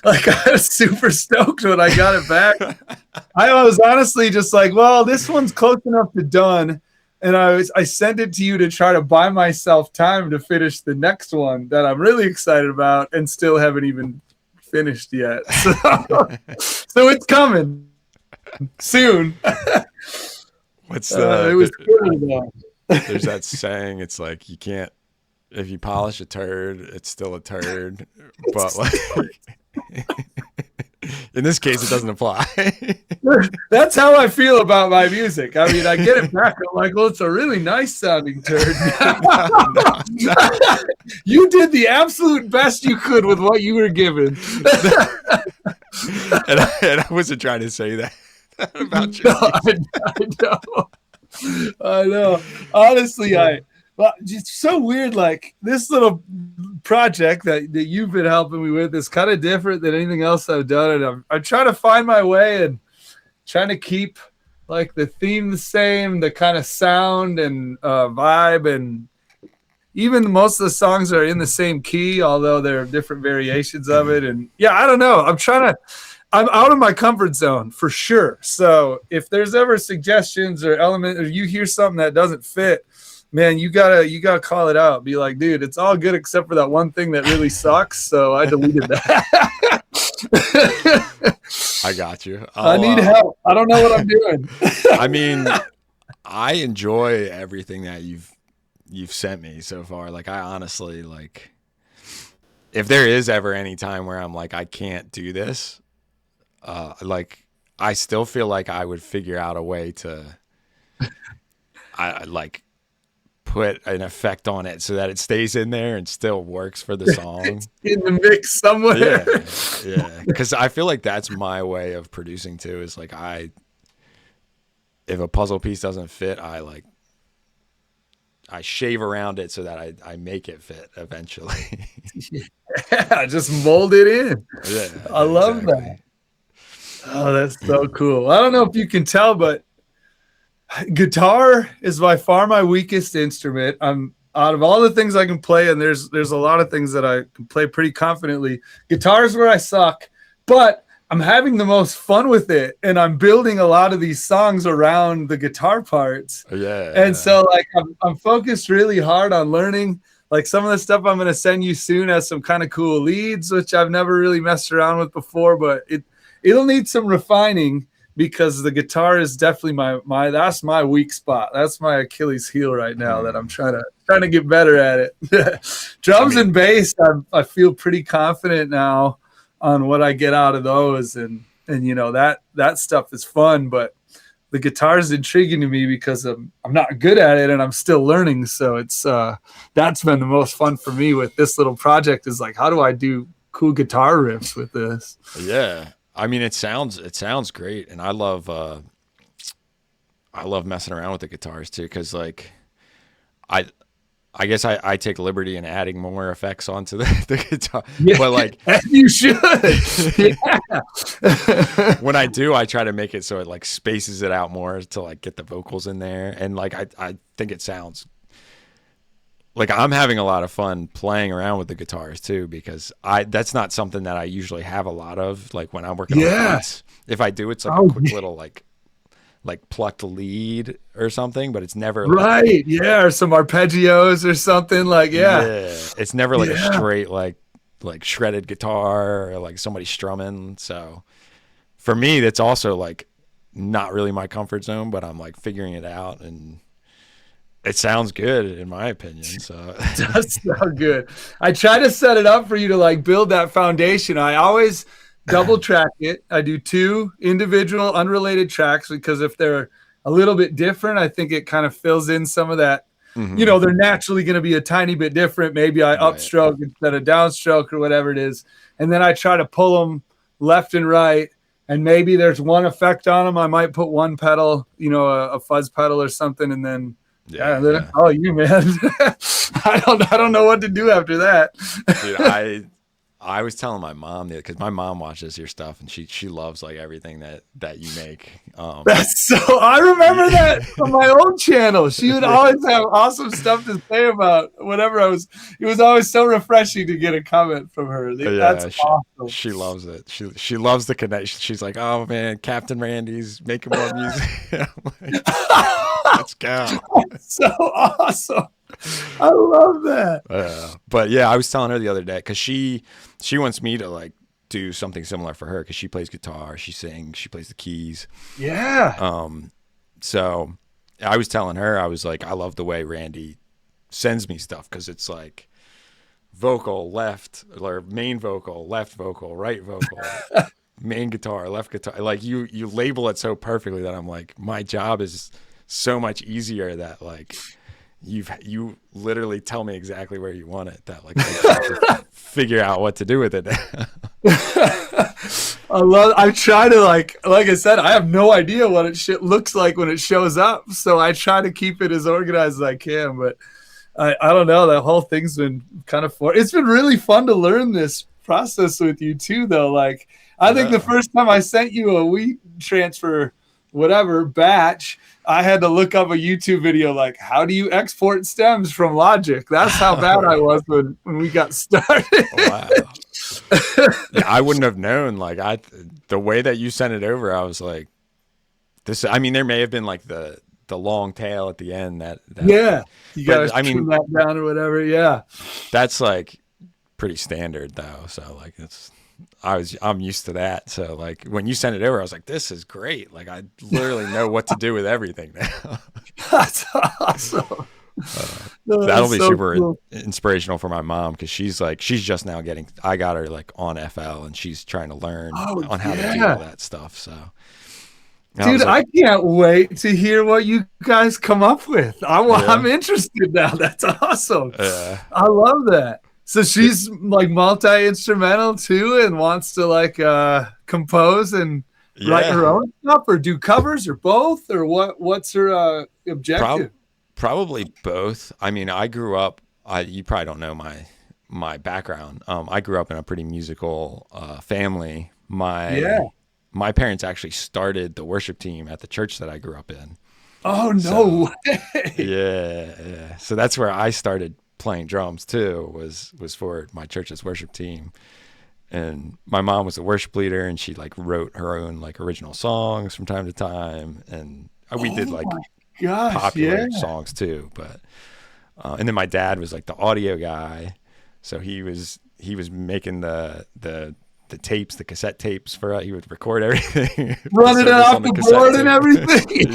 Like I was super stoked when I got it back. I was honestly just like, well, this one's close enough to done, and I sent it to you to try to buy myself time to finish the next one that I'm really excited about, and still haven't even finished yet. So it's coming soon. What's the? It was cool. There's that saying. It's like you can't. If you polish a turd, it's still a turd. But like, in this case, it doesn't apply. That's how I feel about my music. I mean, I get it back. I'm like, well, it's a really nice sounding turd. No. You did the absolute best you could with what you were given. and I wasn't trying to say that about you. No, I know. Honestly, Well, just so weird. Like this little project that you've been helping me with is kind of different than anything else I've done, and I'm trying to find my way and trying to keep like the theme the same, the kind of sound and vibe, and even most of the songs are in the same key, although there are different variations of it. And yeah, I don't know. I'm out of my comfort zone for sure. So if there's ever suggestions or element, or you hear something that doesn't fit, man, you gotta call it out. Be like, dude, it's all good except for that one thing that really sucks. So I deleted that. I got you. I need help. I don't know what I'm doing. I mean, I enjoy everything that you've sent me so far. Like I honestly like, if there is ever any time where I'm like, I can't do this, like I still feel like I would figure out a way to, I like put an effect on it so that it stays in there and still works for the song. It's in the mix somewhere. Yeah. Because I feel like that's my way of producing too. Is like if a puzzle piece doesn't fit, I shave around it so that I make it fit eventually. Yeah, just mold it in. Yeah, I love that. Oh, that's so cool. I don't know if you can tell, but guitar is by far my weakest instrument. I'm out of all the things I can play, and there's a lot of things that I can play pretty confidently. Guitar is where I suck, but I'm having the most fun with it, and I'm building a lot of these songs around the guitar parts. Yeah. And so like I'm focused really hard on learning. Like some of the stuff I'm going to send you soon has some kind of cool leads, which I've never really messed around with before, but it'll need some refining, because the guitar is definitely my that's my weak spot. That's my Achilles heel right now that I'm trying to get better at it. Drums and bass, I feel pretty confident now. on what I get out of those, and you know, that stuff is fun, but the guitar is intriguing to me because I'm not good at it and I'm still learning. So it's that's been the most fun for me with this little project, is like, how do I do cool guitar riffs with this? Yeah, I mean, it sounds great, and I love messing around with the guitars too, because like I guess I take liberty in adding more effects onto the guitar, yeah, but like you should. When I do, I try to make it so it like spaces it out more to like get the vocals in there, and like I think it sounds like I'm having a lot of fun playing around with the guitars too, because that's not something that I usually have a lot of. Like when I'm working on beats, if I do, it's like a quick little like plucked lead or something, but it's never right. Or some arpeggios or something, like it's never like a straight like shredded guitar or like somebody strumming. So for me, that's also like not really my comfort zone, but I'm like figuring it out, and it sounds good in my opinion. So it does sound good. I try to set it up for you to like build that foundation. I always double track it. I do 2 individual unrelated tracks, because if they're a little bit different, I think it kind of fills in some of that. You know, they're naturally going to be a tiny bit different. Maybe I upstroke instead of downstroke or whatever it is. And then I try to pull them left and right. And maybe there's one effect on them. I might put one pedal, you know, a fuzz pedal or something. And then, oh, you, man. I don't know what to do after that. Dude, I was telling my mom, because my mom watches your stuff, and she loves like everything that you make. That's so. I remember that from my old channel. She would always have awesome stuff to say about whatever I was. It was always so refreshing to get a comment from her. That's awesome. She loves it. She loves the connection. She's like, oh man, Captain Randy's making more music. Like, let's go. That's so awesome. I love that. But yeah, I was telling her the other day, because she wants me to like do something similar for her, because she plays guitar, she sings, she plays the keys. So I was telling her, I was like, I love the way Randy sends me stuff, because it's like vocal left, or main vocal left vocal, right vocal, main guitar left guitar. Like you label it so perfectly that I'm like, my job is so much easier that like you literally tell me exactly where you want it, that like I have to figure out what to do with it. I try to like I said, I have no idea what it looks like when it shows up, so I try to keep it as organized as I can. But I don't know, that whole thing's been kind of fun. It's been really fun to learn this process with you too, though. Like I think the first time I sent you a wheat transfer whatever batch, I had to look up a YouTube video like, how do you export stems from Logic? That's how bad I was when we got started. Wow. Yeah, I wouldn't have known. Like the way that you sent it over, I was like, this. I mean, there may have been like the long tail at the end that you gotta trim that down or whatever. Yeah, that's like pretty standard though. So like I'm used to that. So like when you sent it over, I was like, this is great. Like I literally know what to do with everything now. That's awesome. That'll be so super inspirational for my mom, because she's just now I got her like on FL, and she's trying to learn on how to do all that stuff. So dude, I can't wait to hear what you guys come up with. I'm interested now. That's awesome. I love that. So she's like multi-instrumental too, and wants to like compose and write her own stuff, or do covers, or both, or what's her objective? Probably both. I mean, I grew up, you probably don't know my background. I grew up in a pretty musical family. My parents actually started the worship team at the church that I grew up in. Oh, no way. Yeah. So that's where I started playing drums too, was for my church's worship team. And my mom was a worship leader, and she like wrote her own like original songs from time to time. And we did like popular songs too. But and then my dad was like the audio guy. So he was making the tapes, the cassette tapes for he would record everything, running it off the board and everything.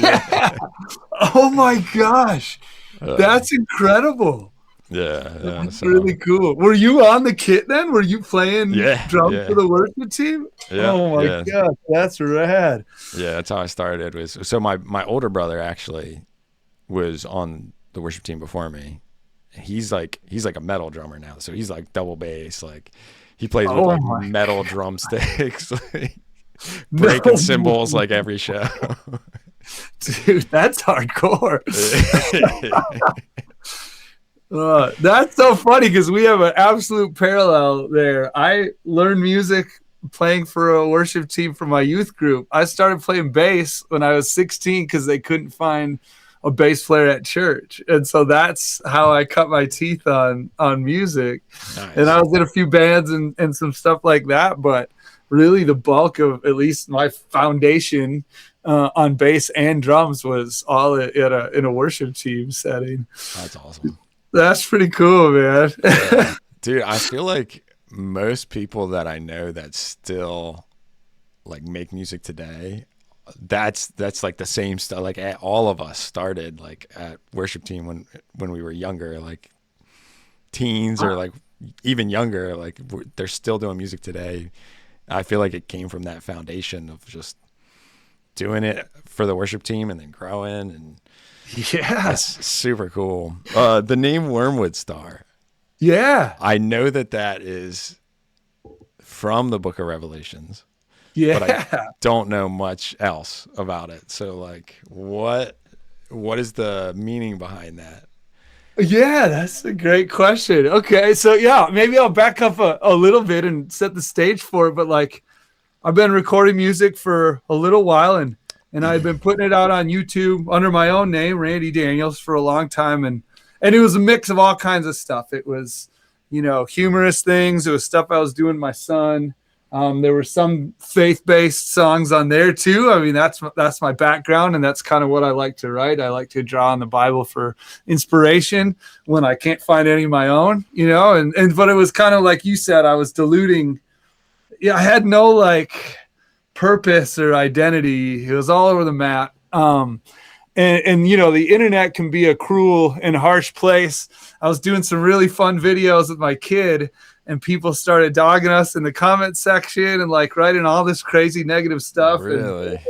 Oh my gosh, that's incredible. Yeah, That's really cool. Were you on the kit then? Were you playing drums for the worship team? Yeah, oh my god, that's rad. Yeah, that's how I started. So my older brother actually was on the worship team before me. He's like a metal drummer now, so he's like double bass. Like he plays with like metal drumsticks, like, breaking cymbals like every show. Dude, that's hardcore. That's so funny because we have an absolute parallel there. I learned music playing for a worship team for my youth group. I started playing bass when I was 16 because they couldn't find a bass player at church, and so that's how I cut my teeth on music. Nice. And I was in a few bands and some stuff like that, but really the bulk of at least my foundation on bass and drums was all in a worship team setting. That's awesome. That's pretty cool, man. Yeah. Dude, I feel like most people that I know that still like make music today, that's like the same stuff. Like all of us started like at worship team when we were younger, like teens or like even younger. Like they're still doing music today. I feel like it came from that foundation of just doing it for the worship team and then growing, and that's super cool. The name WormwoodStar. Yeah. I know that is from the book of Revelations. Yeah. But I don't know much else about it. So like what is the meaning behind that? Yeah, that's a great question. Okay. So yeah, maybe I'll back up a little bit and set the stage for it. But like I've been recording music for a little while and I've been putting it out on YouTube under my own name, Randy Daniels, for a long time. And it was a mix of all kinds of stuff. It was, humorous things. It was stuff I was doing with my son. There were some faith-based songs on there too. I mean, that's my background, and that's kind of what I like to write. I like to draw on the Bible for inspiration when I can't find any of my own, but it was kind of like you said, I was diluting. Yeah, I had no like purpose or identity. It was all over the map. And the internet can be a cruel and harsh place. I was doing some really fun videos with my kid, and people started dogging us in the comment section and like writing all this crazy negative stuff. Really? And,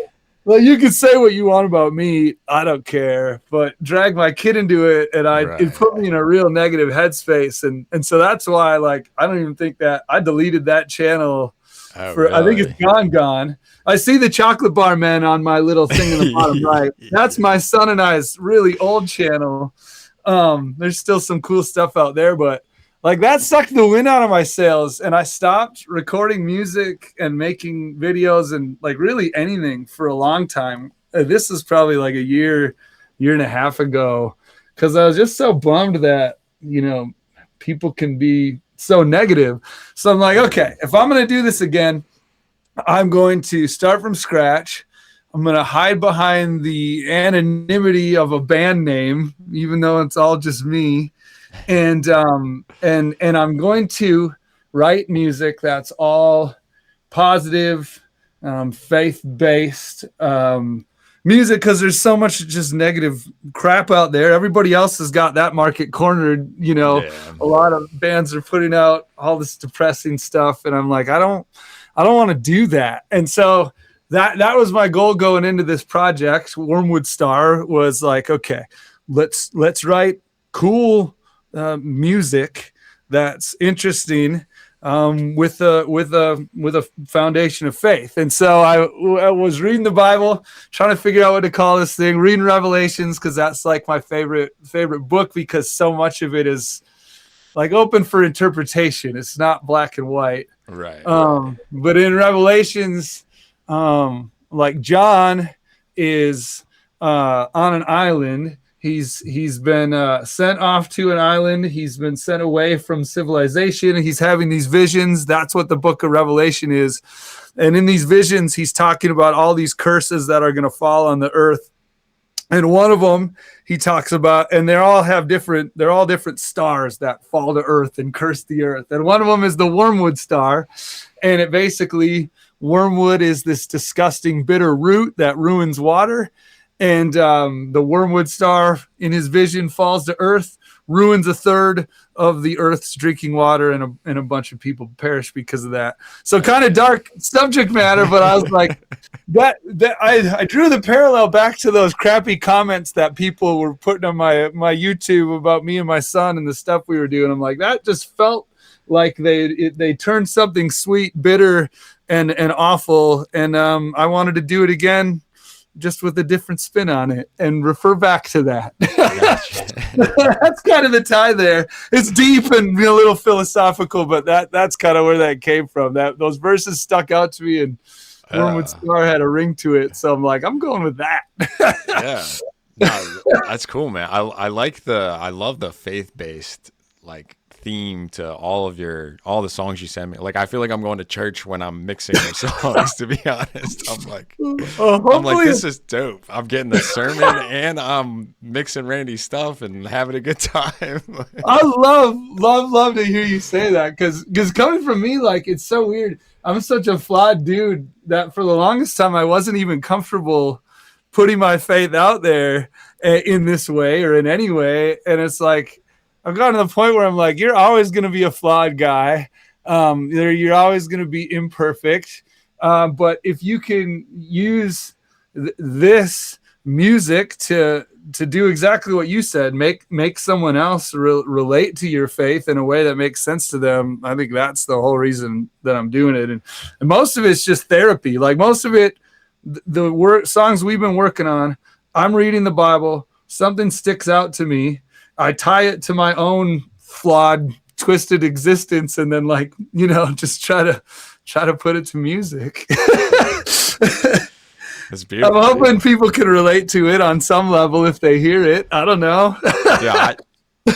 well, you can say what you want about me. I don't care, but drag my kid into it. And it put me in a real negative headspace. And so that's why, like, I don't even think that I deleted that channel. Really? I think it's gone. I see the chocolate bar man on my little thing in the bottom right. That's my son and I's really old channel. There's still some cool stuff out there, but like that sucked the wind out of my sails, and I stopped recording music and making videos and like really anything for a long time. This is probably like a year and a half ago, because I was just so bummed that, people can be so negative. So I'm like, okay, if I'm going to do this again, I'm going to start from scratch. I'm going to hide behind the anonymity of a band name, even though it's all just me. And I'm going to write music that's all positive, faith-based music, because there's so much just negative crap out there. Everybody else has got that market cornered. A lot of bands are putting out all this depressing stuff, and I'm like, I don't want to do that. And so that was my goal going into this project. WormwoodStar was like, okay, let's write cool music that's interesting, with a foundation of faith. And so I was reading the Bible, trying to figure out what to call this thing, reading Revelations, because that's like my favorite book, because so much of it is like open for interpretation. It's not black and white. Right. But in Revelations, like John is on an island. He's been sent off to an island. He's been sent away from civilization. He's having these visions. That's what the book of Revelation is. And in these visions, he's talking about all these curses that are going to fall on the earth. And one of them he talks about, and they're all different stars that fall to earth and curse the earth. And one of them is the wormwood star. And it basically, wormwood is this disgusting bitter root that ruins water. And the wormwood star in his vision falls to earth, ruins a third of the earth's drinking water, and a bunch of people perish because of that. So kind of dark subject matter, but I was like, that I drew the parallel back to those crappy comments that people were putting on my YouTube about me and my son and the stuff we were doing. I'm like, that just felt like they turned something sweet, bitter, and awful, and I wanted to do it again, just with a different spin on it, and refer back to that. That's kind of the tie there. It's deep and a little philosophical, but that's kind of where that came from. Those verses stuck out to me, and WormwoodStar had a ring to it, so I'm like, I'm going with that. Yeah, no, that's cool, man. I love the faith-based like theme to all the songs you send me. Like, I feel like I'm going to church when I'm mixing your songs, to be honest. I'm like, this is dope. I'm getting the sermon and I'm mixing Randy's stuff and having a good time. I love to hear you say that, because coming from me, like, it's so weird. I'm such a flawed dude that for the longest time I wasn't even comfortable putting my faith out there in this way or in any way. And it's like, I've gotten to the point where I'm like, you're always going to be a flawed guy. You're always going to be imperfect. But if you can use this music to do exactly what you said, make someone else relate to your faith in a way that makes sense to them, I think that's the whole reason that I'm doing it. And most of it's just therapy. Like, most of it, the songs we've been working on, I'm reading the Bible, something sticks out to me, I tie it to my own flawed, twisted existence, and then, like, just try to put it to music. It's beautiful. I'm hoping people can relate to it on some level if they hear it. I don't know. Yeah,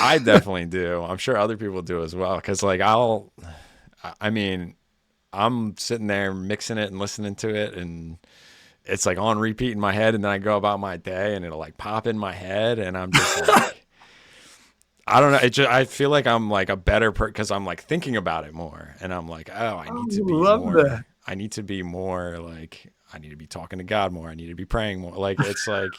I definitely do. I'm sure other people do as well. Because, like, I'm sitting there mixing it and listening to it, and it's like on repeat in my head, and then I go about my day and it'll like pop in my head, and I'm just like, I don't know. I feel like I'm like a better person because I'm like thinking about it more, and I'm like, oh, I need to be more. That. I need to be more like, I need to be talking to God more. I need to be praying more. Like, it's like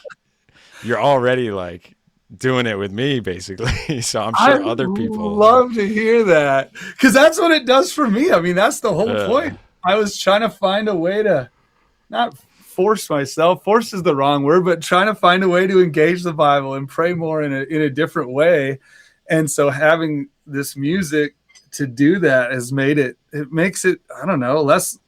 you're already like doing it with me, basically. So I'm sure other people love to hear that, because that's what it does for me. I mean, that's the whole point. I was trying to find a way to not force myself. Force is the wrong word, but trying to find a way to engage the Bible and pray more in a different way. And so having this music to do that has made it makes it, I don't know, less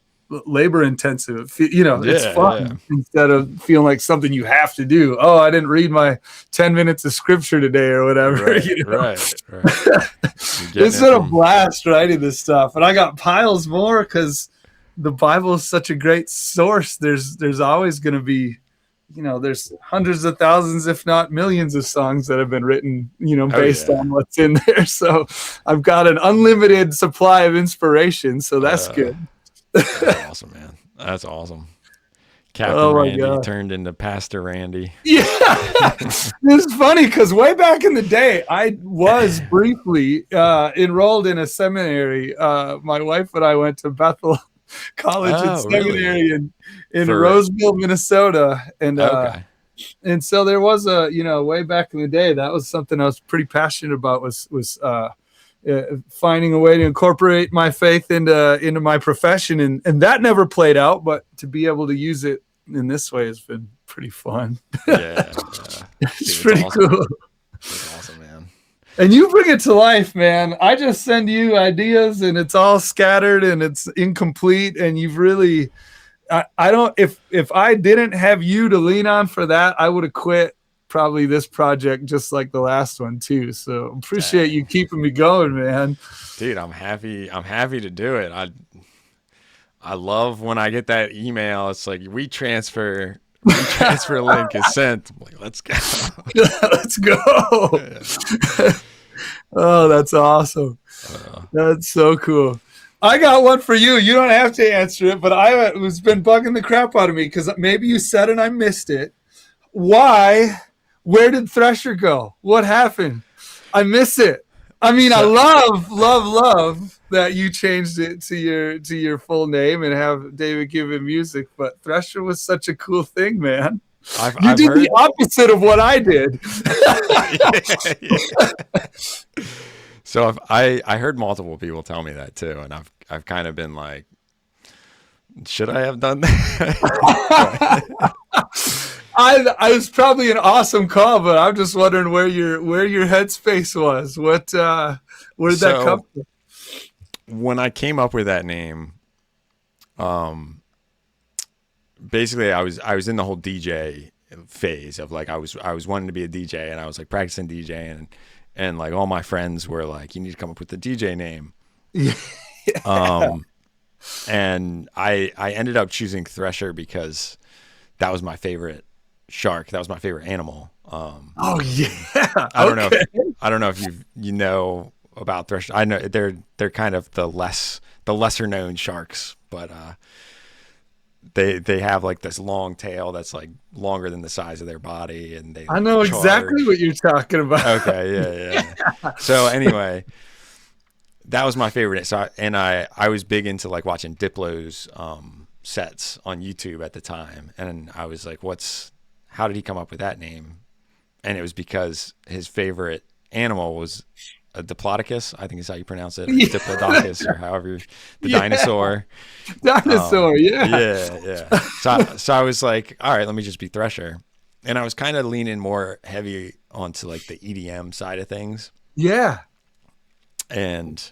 labor intensive. It's fun instead of feeling like something you have to do. Oh, I didn't read my 10 minutes of scripture today or whatever. Right. It's been a blast writing this stuff, and I got piles more because the Bible is such a great source. There's always going to be, there's hundreds of thousands, if not millions, of songs that have been written, based on what's in there. So I've got an unlimited supply of inspiration. So that's good. That's awesome, man. That's awesome. Captain Randy turned into Pastor Randy. Yeah. It's funny because way back in the day, I was briefly enrolled in a seminary. My wife and I went to Bethel College and Seminary in Roseville, Minnesota. And and so there was way back in the day, that was something I was pretty passionate about, was finding a way to incorporate my faith into my profession, and that never played out, but to be able to use it in this way has been pretty fun. It's pretty awesome. Cool. It's awesome, man. And you bring it to life, man. I just send you ideas and it's all scattered and it's incomplete, and you've really I don't if I didn't have you to lean on for that, I would have quit probably this project just like the last one too. So appreciate you keeping me going, man. Dude, I'm happy to do it. I love when I get that email. It's like, we transfer link is sent. I'm like, let's go. Let's go. Oh, that's awesome. That's so cool. I got one for you. You don't have to answer it, but it's been bugging the crap out of me because maybe you said it and I missed it. Why? Where did Thresher go? What happened? I miss it. I mean, I love that you changed it to your full name and have David give it music, but Thresher was such a cool thing, man. You did the opposite of what I did. Yeah. So I heard multiple people tell me that too, and I've kind of been like, should I have done that? I was probably an awesome call, but I'm just wondering where your headspace was. Where did that come from? When I came up with that name, basically I was in the whole DJ phase of like I was wanting to be a DJ, and I was like practicing DJing, and like all my friends were like, you need to come up with the DJ name. Yeah. And I ended up choosing Thresher because that was my favorite shark. That was my favorite animal. Oh yeah. I don't know if you know about Thresher. I know they're kind of the lesser known sharks, but they have like this long tail that's like longer than the size of their body, and they I know charge. Exactly what you're talking about. Okay, yeah. So anyway, that was my favorite. So I was big into like watching Diplo's sets on YouTube at the time, and I was like, how did he come up with that name? And it was because his favorite animal was a Diplodocus, I think is how you pronounce it, or Diplodocus, or however, the dinosaur. Dinosaur, yeah. Yeah. So I was like, all right, let me just be Thresher. And I was kind of leaning more heavy onto like the EDM side of things. Yeah. And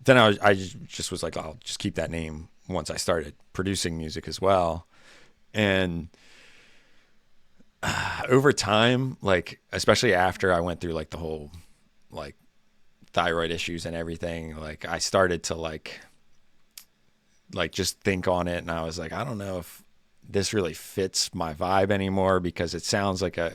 then I just was like, I'll just keep that name once I started producing music as well. And over time, like, especially after I went through like the whole like thyroid issues and everything, like I started to like just think on it, and I was like, I don't know if this really fits my vibe anymore, because it sounds like a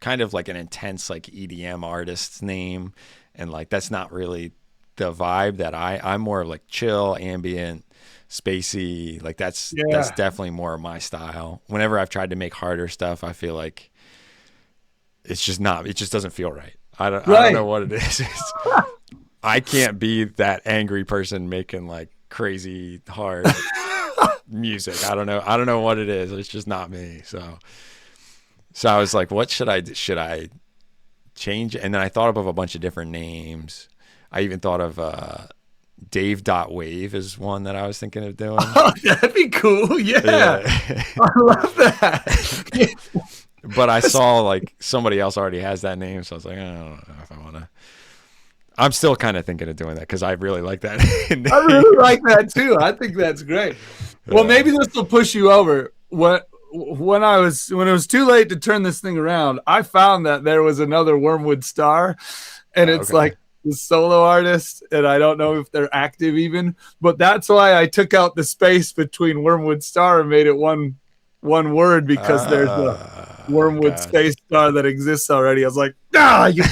kind of like an intense like EDM artist's name, and like that's not really the vibe that I'm more of like chill, ambient, spacey, like that's definitely more of my style. Whenever I've tried to make harder stuff, I feel like it just doesn't feel right. I don't know what it is. I can't be that angry person making like crazy hard music. I don't know what it is. It's just not me. So I was like, what should I change? And then I thought of a bunch of different names. I even thought of Dave.Wave is one that I was thinking of doing. Oh, that'd be cool. Yeah. I love that. But I saw like somebody else already has that name, so I was like, I don't know if I want to. I'm still kind of thinking of doing that because I really like that name. I really like that too. I think that's great. Well, maybe this will push you over. When it was too late to turn this thing around, I found that there was another WormwoodStar, and it's like the solo artist, and I don't know if they're active even, but that's why I took out the space between WormwoodStar and made it one word, because there's a Wormwood Space Star that exists already. I was like, you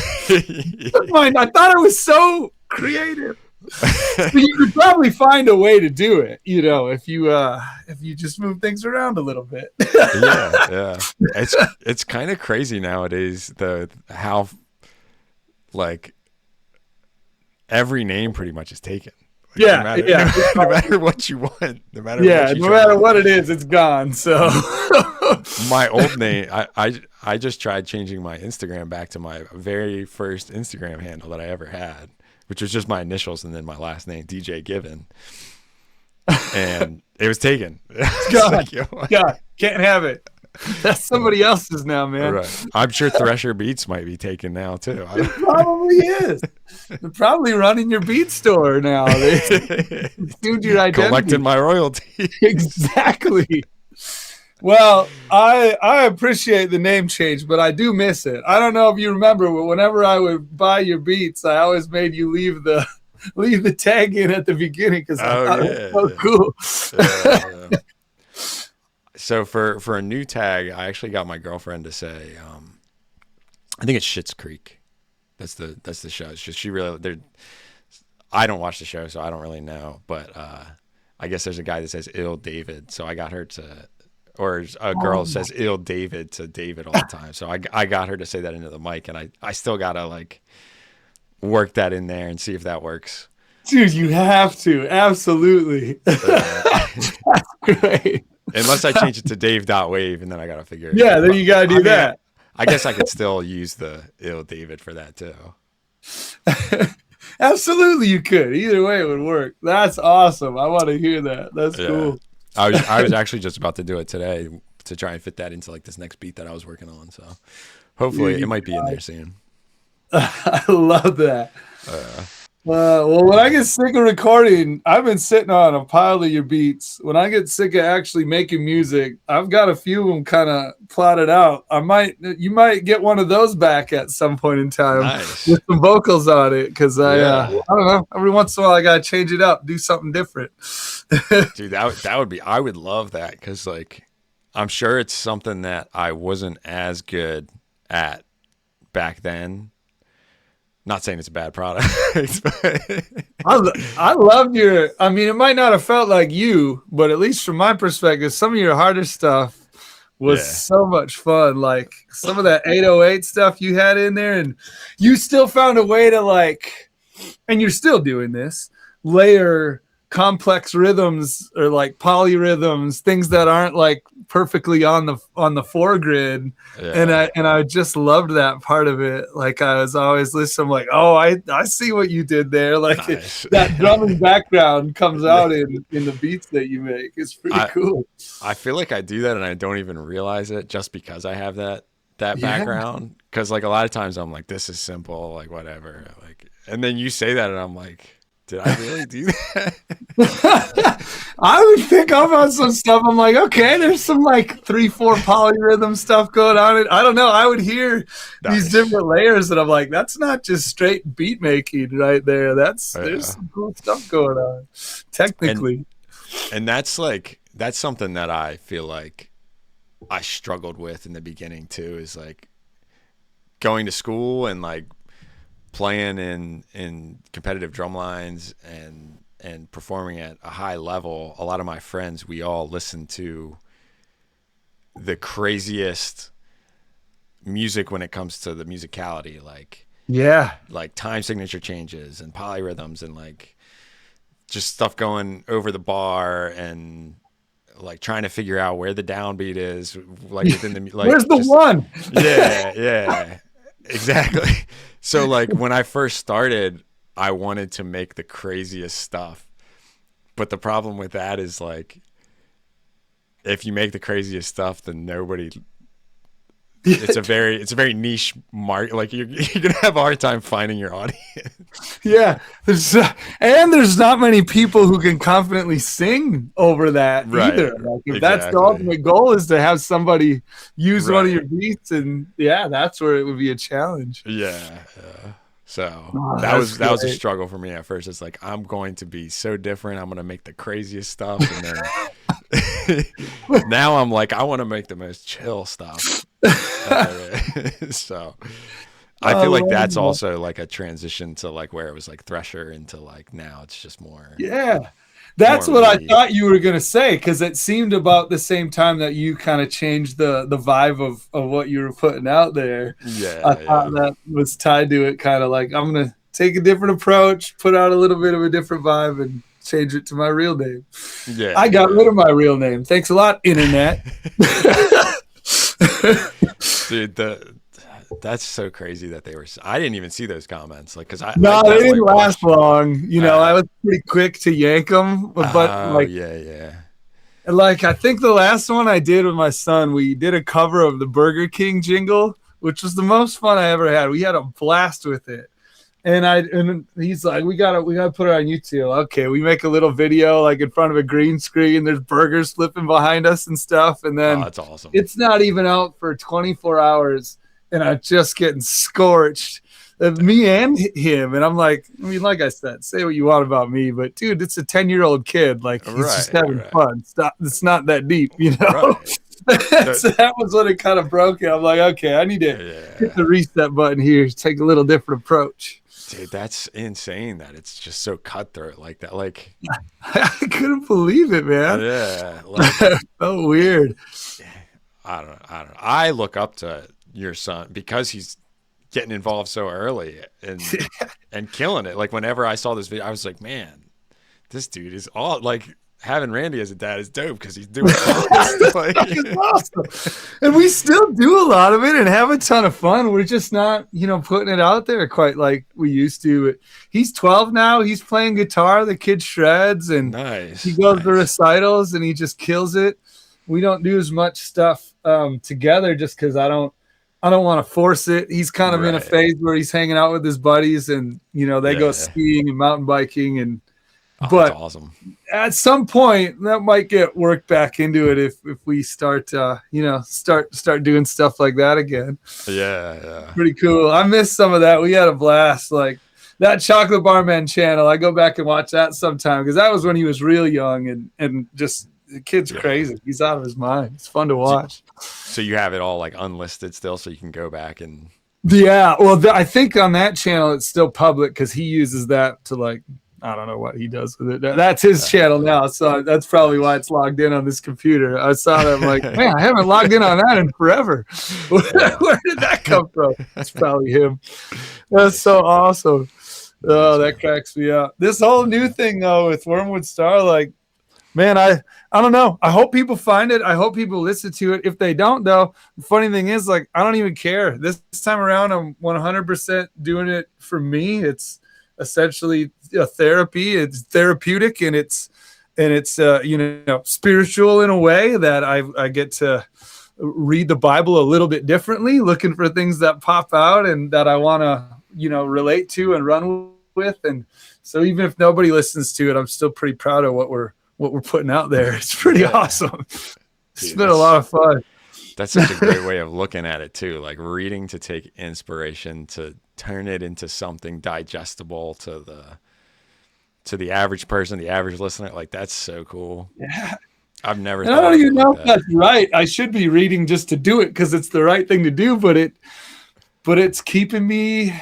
mind. I thought it was so creative. But you could probably find a way to do it, if you just move things around a little bit. Yeah. It's kind of crazy nowadays how like every name pretty much is taken. Like, no matter what you want, no matter what it is, it's gone. So my old name, I just tried changing my Instagram back to my very first Instagram handle that I ever had, which was just my initials and then my last name, DJ Given, and it was taken. God, can't have it. That's somebody else's now, man. Right. I'm sure Thresher Beats might be taken now too. It probably is. They're probably running your beat store now. They assumed your identity. Collecting my royalty. Exactly. Well, I appreciate the name change, but I do miss it. I don't know if you remember, but whenever I would buy your beats, I always made you leave the tag in at the beginning because I thought it was so cool. Yeah. So for a new tag, I actually got my girlfriend to say, I think it's Schitt's Creek. That's the show. It's just I don't watch the show, so I don't really know. But I guess there's a guy that says Ill David, so I got her to, or a girl says Ill David to David all the time. So I got her to say that into the mic, and I still gotta like work that in there and see if that works. Dude, you have to. Absolutely. That's great. Unless I change it to Dave.wave, and then I got to figure it out. Yeah, then you got to do that. I guess I could still use the David for that too. Absolutely, you could. Either way, it would work. That's awesome. I want to hear that. That's cool. I was actually just about to do it today to try and fit that into like this next beat that I was working on. So hopefully it might be in there soon. I love that. Well, when I get sick of recording, I've been sitting on a pile of your beats. When I get sick of actually making music, I've got a few of them kind of plotted out. You might get one of those back at some point in time with some vocals on it. Because I don't know, every once in a while I gotta change it up, do something different. Dude, that would be. I would love that because like I'm sure it's something that I wasn't as good at back then. Not saying it's a bad product. I loved I mean, it might not have felt like you, but at least from my perspective, some of your harder stuff was so much fun. Like some of that 808 stuff you had in there, and you still found a way to like, and you're still doing this, layer complex rhythms or like polyrhythms, things that aren't like perfectly on the foregrid. And I just loved that part of it. Like I was always listening, I'm like, oh, I see what you did there. Like that drumming background comes out in the beats that you make. It's pretty cool. I feel like I do that and I don't even realize it just because I have that background. Because like a lot of times I'm like, this is simple, like whatever. Like, and then you say that and I'm like, did I really do that? I would pick up on some stuff. I'm like, okay, there's some like 3-4 polyrhythm stuff going on. I don't know. I would hear these different layers, and I'm like, that's not just straight beat making right there. There's some cool stuff going on, technically. And that's something that I feel like I struggled with in the beginning too. Is like going to school and like playing in competitive drum lines and performing at a high level. A lot of my friends, we all listen to the craziest music when it comes to the musicality, like time signature changes and polyrhythms and like just stuff going over the bar and like trying to figure out where the downbeat is, like within the like where's the one? Yeah exactly. So like when I first started, I wanted to make the craziest stuff. But the problem with that is like if you make the craziest stuff, then nobody it's a very niche market. Like you're gonna have a hard time finding your audience. Yeah, there's not many people who can confidently sing over that either. Like if that's the ultimate goal is to have somebody use one of your beats, and that's where it would be a challenge. So that was a struggle for me at first. It's like I'm going to be so different. I'm gonna make the craziest stuff, and then now I'm like I want to make the most chill stuff. So I feel like that's also like a transition to like where it was like Thresher into like now it's just more. Yeah, that's what I thought you were gonna say, because it seemed about the same time that you kind of changed the vibe of what you were putting out there. I thought that was tied to it, kind of like I'm gonna take a different approach, put out a little bit of a different vibe, and change it to my real name. I got rid of my real name. Thanks a lot, internet. Dude, that's so crazy that they were. I didn't even see those comments, like because they didn't last long. You know, I was pretty quick to yank them, but like like I think the last one I did with my son, we did a cover of the Burger King jingle, which was the most fun I ever had. We had a blast with it. And he's like, we gotta put it on YouTube. Okay, we make a little video like in front of a green screen. There's burgers flipping behind us and stuff. And then that's awesome. It's not even out for 24 hours, and I'm just getting scorched. Me and him. And I'm like, I mean, like I said, say what you want about me, but dude, it's a 10-year-old kid. Like he's just having fun. It's not that deep, you know. So that was when it kind of broke it. I'm like, okay, I need to hit the reset button here, take a little different approach. Dude, that's insane that it's just so cutthroat like that. Like I couldn't believe it, man. Yeah. Like, so weird. I don't know. I look up to your son because he's getting involved so early and killing it. Like whenever I saw this video, I was like, man, this dude is all like having Randy as a dad is dope because he's doing all this stuff. It's awesome. And we still do a lot of it and have a ton of fun. We're just not, putting it out there quite like we used to. He's 12 now. He's playing guitar. The kid shreds and he goes to recitals and he just kills it. We don't do as much stuff together just because I don't want to force it. He's kind of in a phase where he's hanging out with his buddies and, they go skiing and mountain biking and but that's awesome. At some point that might get worked back into it if we start start doing stuff like that again. Yeah. Pretty cool. I miss some of that. We had a blast. Like that Chocolate Barman channel. I go back and watch that sometime because that was when he was real young and just the kid's crazy. He's out of his mind. It's fun to watch. So you have it all like unlisted still so you can go back and well I think on that channel it's still public because he uses that to like I don't know what he does with it. That's his channel now, so that's probably why it's logged in on this computer. I saw that, I'm like, man, I haven't logged in on that in forever. Where did that come from? That's probably him. That's so awesome. Oh, that cracks me up. This whole new thing, though, with WormwoodStar, like, man, I don't know. I hope people find it. I hope people listen to it. If they don't, though, the funny thing is, like, I don't even care. This time around, I'm 100% doing it for me. It's essentially a therapy. It's therapeutic and it's spiritual in a way that I get to read the Bible a little bit differently, looking for things that pop out and that I want to relate to and run with. And so even if nobody listens to it, I'm still pretty proud of what we're putting out there. It's pretty awesome. It's been a lot of fun. That's such a great way of looking at it too. Like reading to take inspiration to turn it into something digestible to the average person, the average listener. Like that's so cool. Yeah. I've never. I don't even know if that's right. I should be reading just to do it because it's the right thing to do. But it's keeping me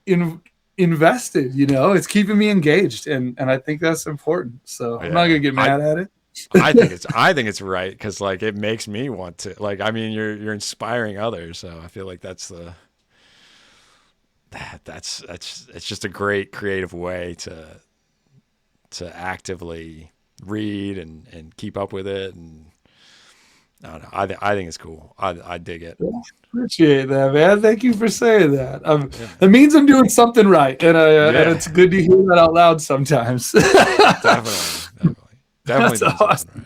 invested. It's keeping me engaged, and I think that's important. So I'm not gonna get mad at it. I think it's right because like it makes me want to. Like I mean, you're inspiring others, so I feel like it's just a great creative way to actively read and keep up with it. And I don't know. I think it's cool. I dig it. Yeah, appreciate that, man. Thank you for saying that. It means I'm doing something right, and it's good to hear that out loud sometimes. Definitely. That's awesome.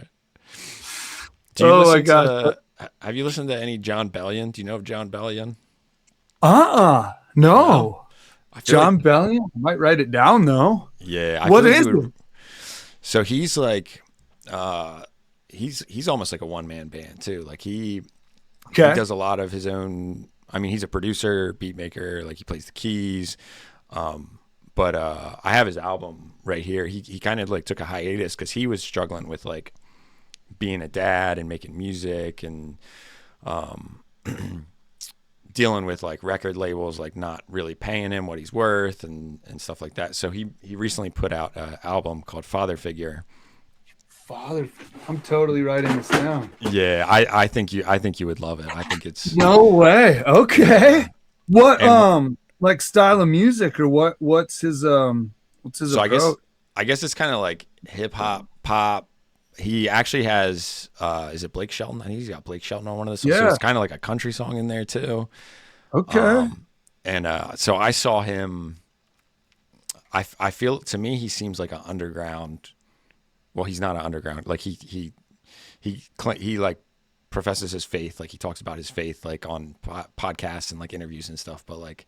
Right. Oh my God! Have you listened to any John Bellion? Do you know of John Bellion? No. John Bellion? I might write it down though. Yeah. What is it? So he's like, he's almost like a one-man band too. Like he does a lot of his own. I mean, he's a producer, beat maker. Like he plays the keys. But I have his album right here. He kind of like took a hiatus because he was struggling with like being a dad and making music and dealing with like record labels like not really paying him what he's worth and stuff like that. So he recently put out an album called Father Figure. I'm totally writing this down. Yeah, I think you would love it. I think it's no way. Okay. What like style of music or what's his approach? I guess it's kind of like hip hop, pop. He actually has is it Blake Shelton? I think he's got Blake Shelton on one of the songs. Yeah. So it's kind of like a country song in there too. Okay. So I saw him. I feel to me he seems like an underground. Well, he's not an underground. Like he like professes his faith. Like he talks about his faith like on podcasts and like interviews and stuff. But like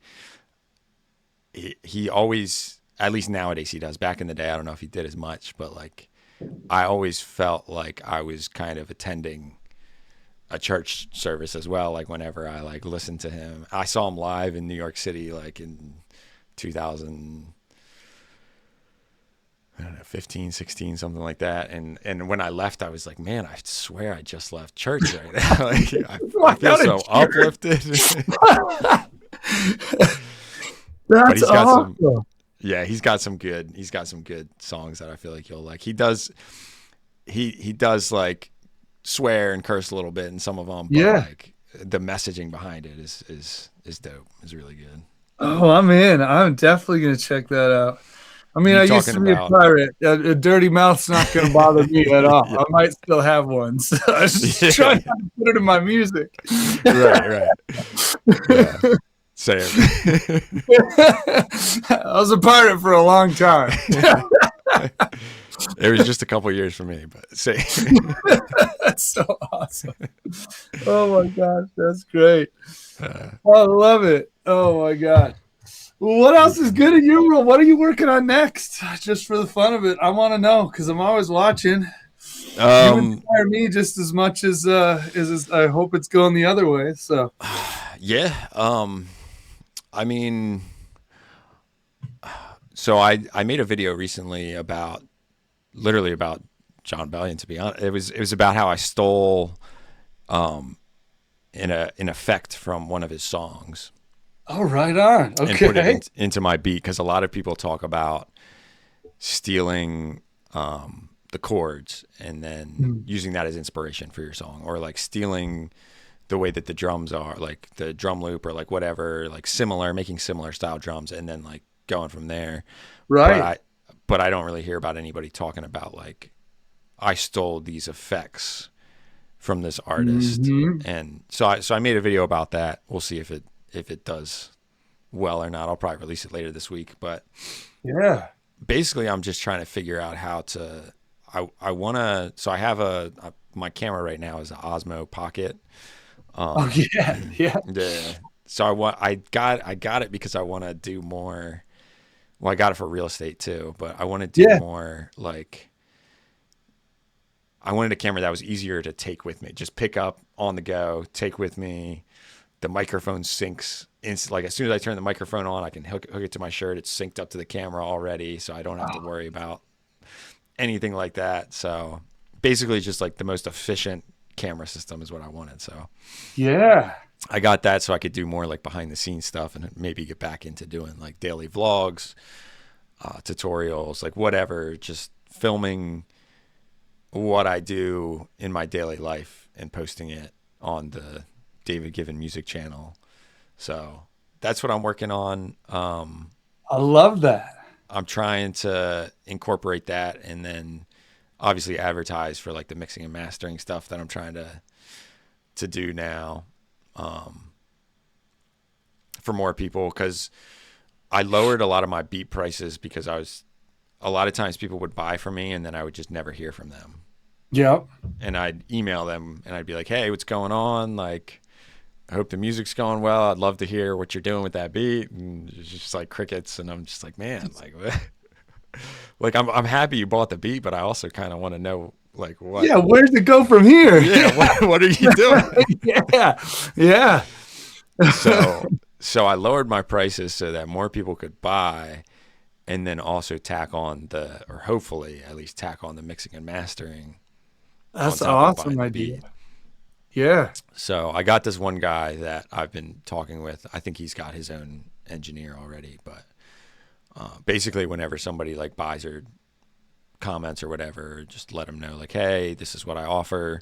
he always, at least nowadays he does. Back in the day, I don't know if he did as much, but like I always felt like I was kind of attending a church service as well. Like whenever I like listened to him, I saw him live in New York City, like in 2015, 16, something like that. And when I left, I was like, man, I swear I just left church right now. Like I feel so uplifted. That's awesome. He's got some good songs that I feel like you'll like. He does like swear and curse a little bit in some of them, but like the messaging behind it is is dope. It's really good. Oh, I'm in. I'm definitely gonna check that out. I mean, You I used talking to be a about? pirate. A dirty mouth's not going to bother me at all. Yeah. I might still have one. So I was just trying not to put it in my music. Right. Yeah. Same. I was a pirate for a long time. It was just a couple years for me, but same. That's so awesome. Oh my gosh, that's great. I love it. Oh my god. Well, what else is good in your world? What are you working on next? Just for the fun of it, I want to know because I'm always watching. You inspire me just as much as I hope it's going the other way. So, yeah. I mean, so I made a video recently about literally about John Bellion. To be honest, it was about how I stole an effect from one of his songs. Oh, right on. Okay. And put it into my beat because a lot of people talk about stealing the chords and then using that as inspiration for your song, or like stealing the way that the drums are, like the drum loop or like whatever, like making similar style drums and then like going from there. Right. But I don't really hear about anybody talking about like I stole these effects from this artist. And so I made a video about that. We'll see if it does well or not. I'll probably release it later this week, but yeah, basically I'm just trying to figure out how to, I want to, so I have my camera right now is an Osmo Pocket. Oh yeah. Yeah. So I got it because I want to do more. Well, I got it for real estate too, but I want to do more like, I wanted a camera that was easier to take with me. Just pick up on the go, take with me. The microphone syncs like as soon as I turn the microphone on, I can hook it to my shirt. It's synced up to the camera already, so I don't have to worry about anything like that. So basically just like the most efficient camera system is what I wanted. So yeah, I got that so I could do more like behind the scenes stuff and maybe get back into doing like daily vlogs, tutorials, like whatever, just filming what I do in my daily life and posting it on the David Given Music channel. So that's what I'm working on. I love that. I'm trying to incorporate that and then obviously advertise for like the mixing and mastering stuff that I'm trying to do now, for more people, because I lowered a lot of my beat prices because a lot of times people would buy from me and then I would just never hear from them. Yep. And I'd email them and I'd be like, hey, what's going on? Like, I hope the music's going well. I'd love to hear what you're doing with that beat. And it's just like crickets. And I'm just like, man, like, like I'm happy you bought the beat, but I also kind of want to know like what. Yeah, where's it go from here? Yeah, what are you doing? yeah. So I lowered my prices so that more people could buy, and then also tack on or hopefully at least tack on the mixing and mastering. That's an awesome idea. Yeah. So I got this one guy that I've been talking with. I think he's got his own engineer already, but basically whenever somebody like buys or comments or whatever, just let them know like, hey, this is what I offer,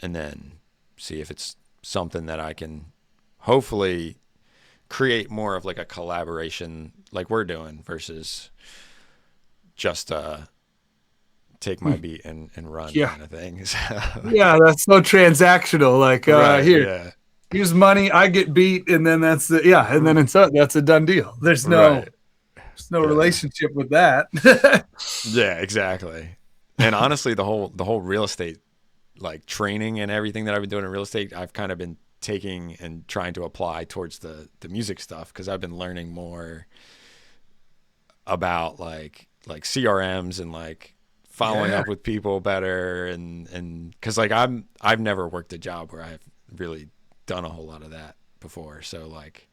and then see if it's something that I can hopefully create more of like a collaboration like we're doing versus just take my beat and run kind of thing. Yeah, that's so transactional. Like here's money, I get beat, and then that's and then that's a done deal. There's no relationship with that. Yeah, exactly. And honestly, the whole real estate like training and everything that I've been doing in real estate, I've kind of been taking and trying to apply towards the music stuff because I've been learning more about like CRMs and like following up with people better and because like I've never worked a job where I've really done a whole lot of that before. So like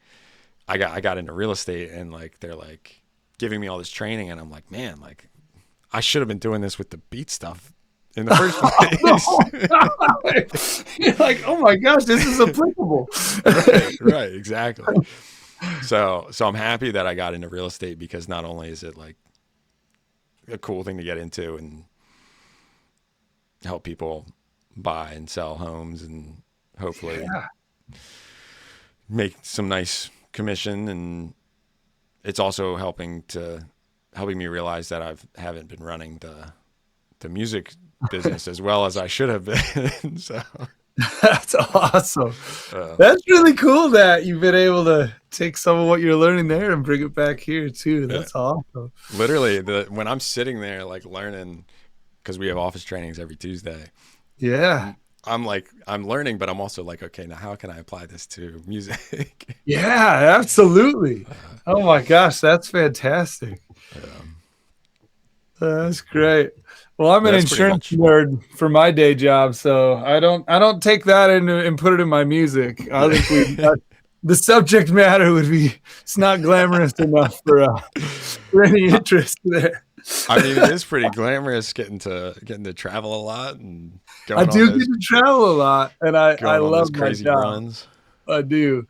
I got into real estate and like they're like giving me all this training and I'm like, man, like I should have been doing this with the beat stuff in the first place. You're like, oh my gosh, this is applicable. Right, exactly. So I'm happy that I got into real estate because not only is it like a cool thing to get into and help people buy and sell homes and hopefully make some nice commission, and it's also helping me realize that I haven't been running the music business as well as I should have been. So That's awesome. That's really cool that you've been able to take some of what you're learning there and bring it back here too. That's awesome. Literally, when I'm sitting there like learning, because we have office trainings every Tuesday. Yeah. I'm learning, but I'm also like, okay, now how can I apply this to music? Yeah, absolutely. Oh my gosh, that's fantastic. That's great. Well, I'm an insurance nerd for my day job, so I don't take that and put it in my music. I think the subject matter would be, it's not glamorous enough for any interest there. I mean, it is pretty glamorous getting to travel a lot and I do get to travel a lot, and I love my crazy job. runs. I do.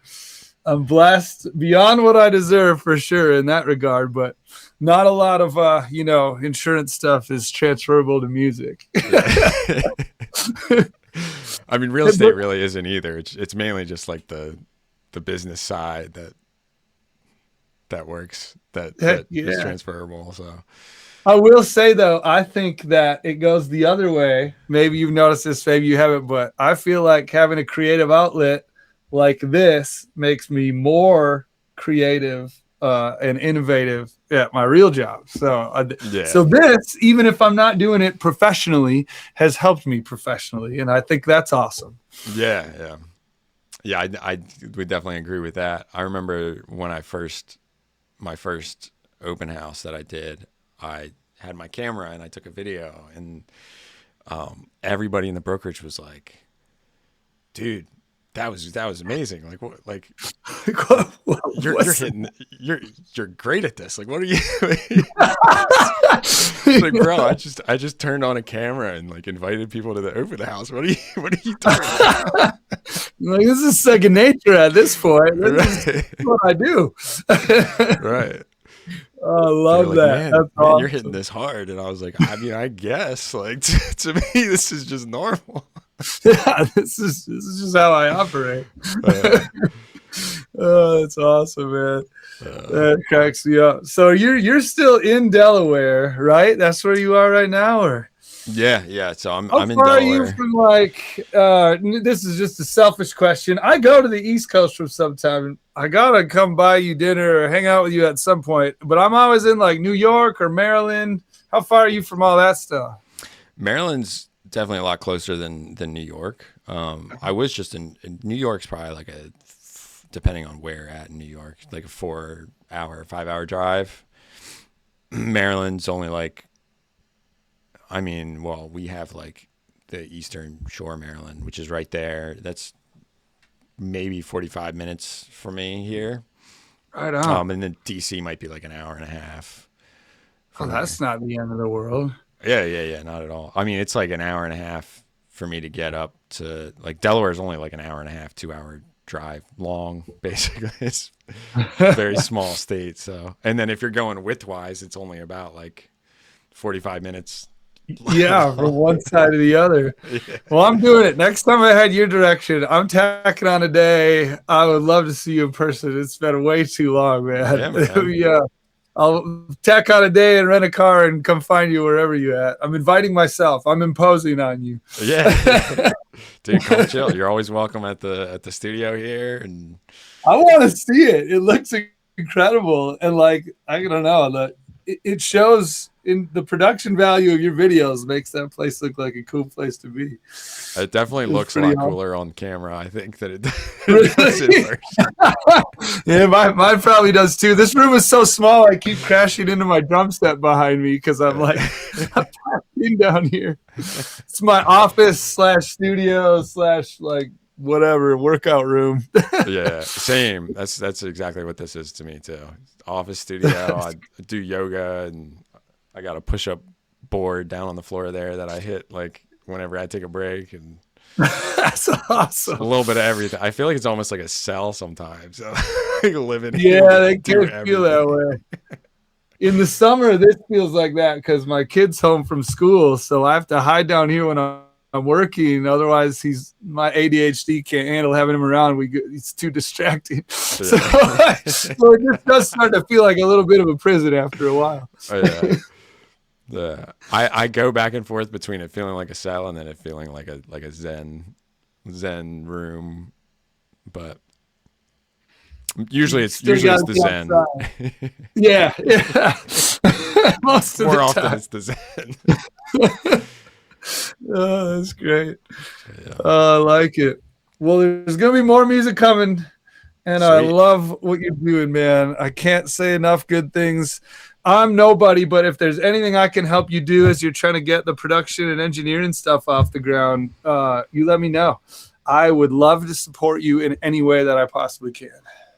I'm blessed beyond what I deserve for sure in that regard, but not a lot of insurance stuff is transferable to music. I mean, real estate really isn't either. It's mainly just like the business side that works that is transferable. So I will say though, I think that it goes the other way. Maybe you've noticed this, maybe you haven't, but I feel like having a creative outlet like this makes me more creative and innovative at my real job. So, so this, even if I'm not doing it professionally, has helped me professionally, and I think that's awesome. Yeah. I would definitely agree with that. I remember when my first open house that I did, I had my camera and I took a video, and everybody in the brokerage was like, "Dude, that was amazing! Like what? Like you're great at this. Like what are you?" Like, bro, I just turned on a camera and like invited people to the open house. What are you talking about? Like, this is second nature at this point. This is what I do. Right. Oh, I love that. Man, awesome. You're hitting this hard. And I was like, I mean, I guess like to me, this is just normal. Yeah, this is just how I operate. Oh, that's awesome, man. That cracks me up. So you're still in Delaware, right? That's where you are right now, or? Yeah. So I'm in Delaware. How far are you from this is just a selfish question. I go to the East Coast from sometime. I gotta come buy you dinner or hang out with you at some point. But I'm always in like New York or Maryland. How far are you from all that stuff? Maryland's definitely a lot closer than New York. I was just in New York's probably like depending on where at in New York, like a 5-hour drive. Maryland's only like, I mean, well, we have like the Eastern Shore, Maryland, which is right there. That's maybe 45 minutes for me here. Right on. And then DC might be like an hour and a half. Oh, that's not the end of the world. Yeah, not at all. I mean, it's like an hour and a half for me to get up to, like, Delaware is only like an hour and a half, 2-hour drive long, basically. It's a very small state. So, and then if you're going widthwise, it's only about like 45 minutes. Yeah, from one side to the other. Yeah. Well, I'm doing it. Next time I head your direction, I'm tacking on a day. I would love to see you in person. It's been way too long, man. Yeah, man. Yeah. I'll tack on a day and rent a car and come find you wherever you're at. I'm inviting myself. I'm imposing on you. Yeah. Dude, come chill. You're always welcome at the studio here. And I want to see it. It looks incredible. And like, I don't know, it shows in the production value of your videos makes that place look like a cool place to be. It definitely looks a lot cooler on camera, I think, than it does in person. Yeah, mine probably does too. This room is so small, I keep crashing into my drum set behind me because I'm like, I'm in down here. It's my office / studio / like whatever workout room. Yeah, same. That's exactly what this is to me too. Office, studio. I do yoga, and I got a push-up board down on the floor there that I hit like whenever I take a break, and that's awesome. A little bit of everything. I feel like it's almost like a cell sometimes. Like living. Yeah, they can feel that way. In the summer, this feels like that because my kid's home from school, so I have to hide down here when I'm working. Otherwise, my ADHD can't handle having him around. He's too distracting. So, so it just does start to feel like a little bit of a prison after a while. I go back and forth between it feeling like a cell and then it feeling like a zen room, but usually it's the zen. Yeah. Most of more often it's the zen. Oh, that's great. Yeah. I like it. Well, there's gonna be more music coming, and sweet. I love what you're doing, man. I can't say enough good things. I'm nobody, but if there's anything I can help you do as you're trying to get the production and engineering stuff off the ground, you let me know. I would love to support you in any way that I possibly can.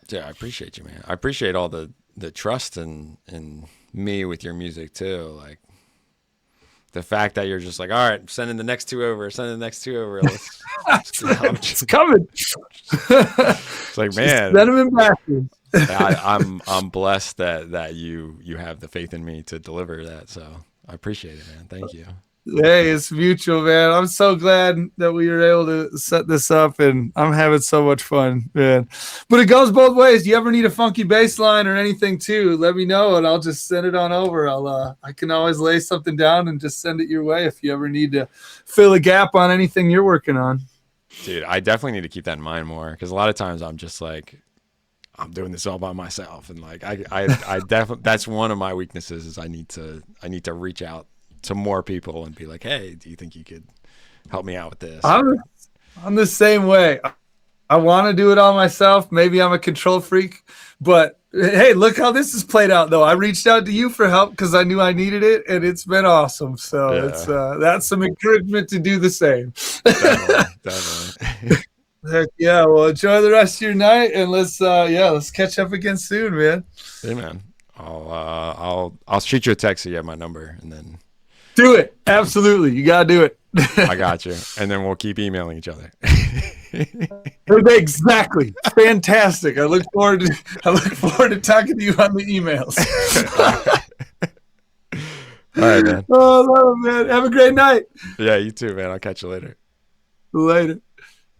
Yeah, I appreciate you, man. I appreciate all the trust in me with your music too. Like the fact that you're just like, all right, sending the next two over. It's coming. It's like, man. Send them in backwards. I'm blessed that you have the faith in me to deliver that. So I appreciate it, man. Thank you. Hey, it's mutual, man. I'm so glad that we were able to set this up, and I'm having so much fun, man. But it goes both ways. You ever need a funky bass line or anything too, let me know, and I'll just send it on over. I can always lay something down and just send it your way if you ever need to fill a gap on anything you're working on. Dude, I definitely need to keep that in mind more, because a lot of times I'm just like, I'm doing this all by myself, and like I definitely, that's one of my weaknesses is I need to reach out to more people and be like, hey, do you think you could help me out with this? I'm the same way. I want to do it all myself. Maybe I'm a control freak, but hey, look how this has played out though. I reached out to you for help because I knew I needed it, and it's been awesome. So it's that's some encouragement to do the same. Definitely. Heck yeah. Well, enjoy the rest of your night, and let's catch up again soon, man. Hey man. I'll shoot you a text so you have my number, and then do it. Absolutely. You got to do it. I got you. And then we'll keep emailing each other. Exactly. Fantastic. I look forward to talking to you on the emails. All right, man. Oh, man. Have a great night. Yeah, you too, man. I'll catch you later. Later.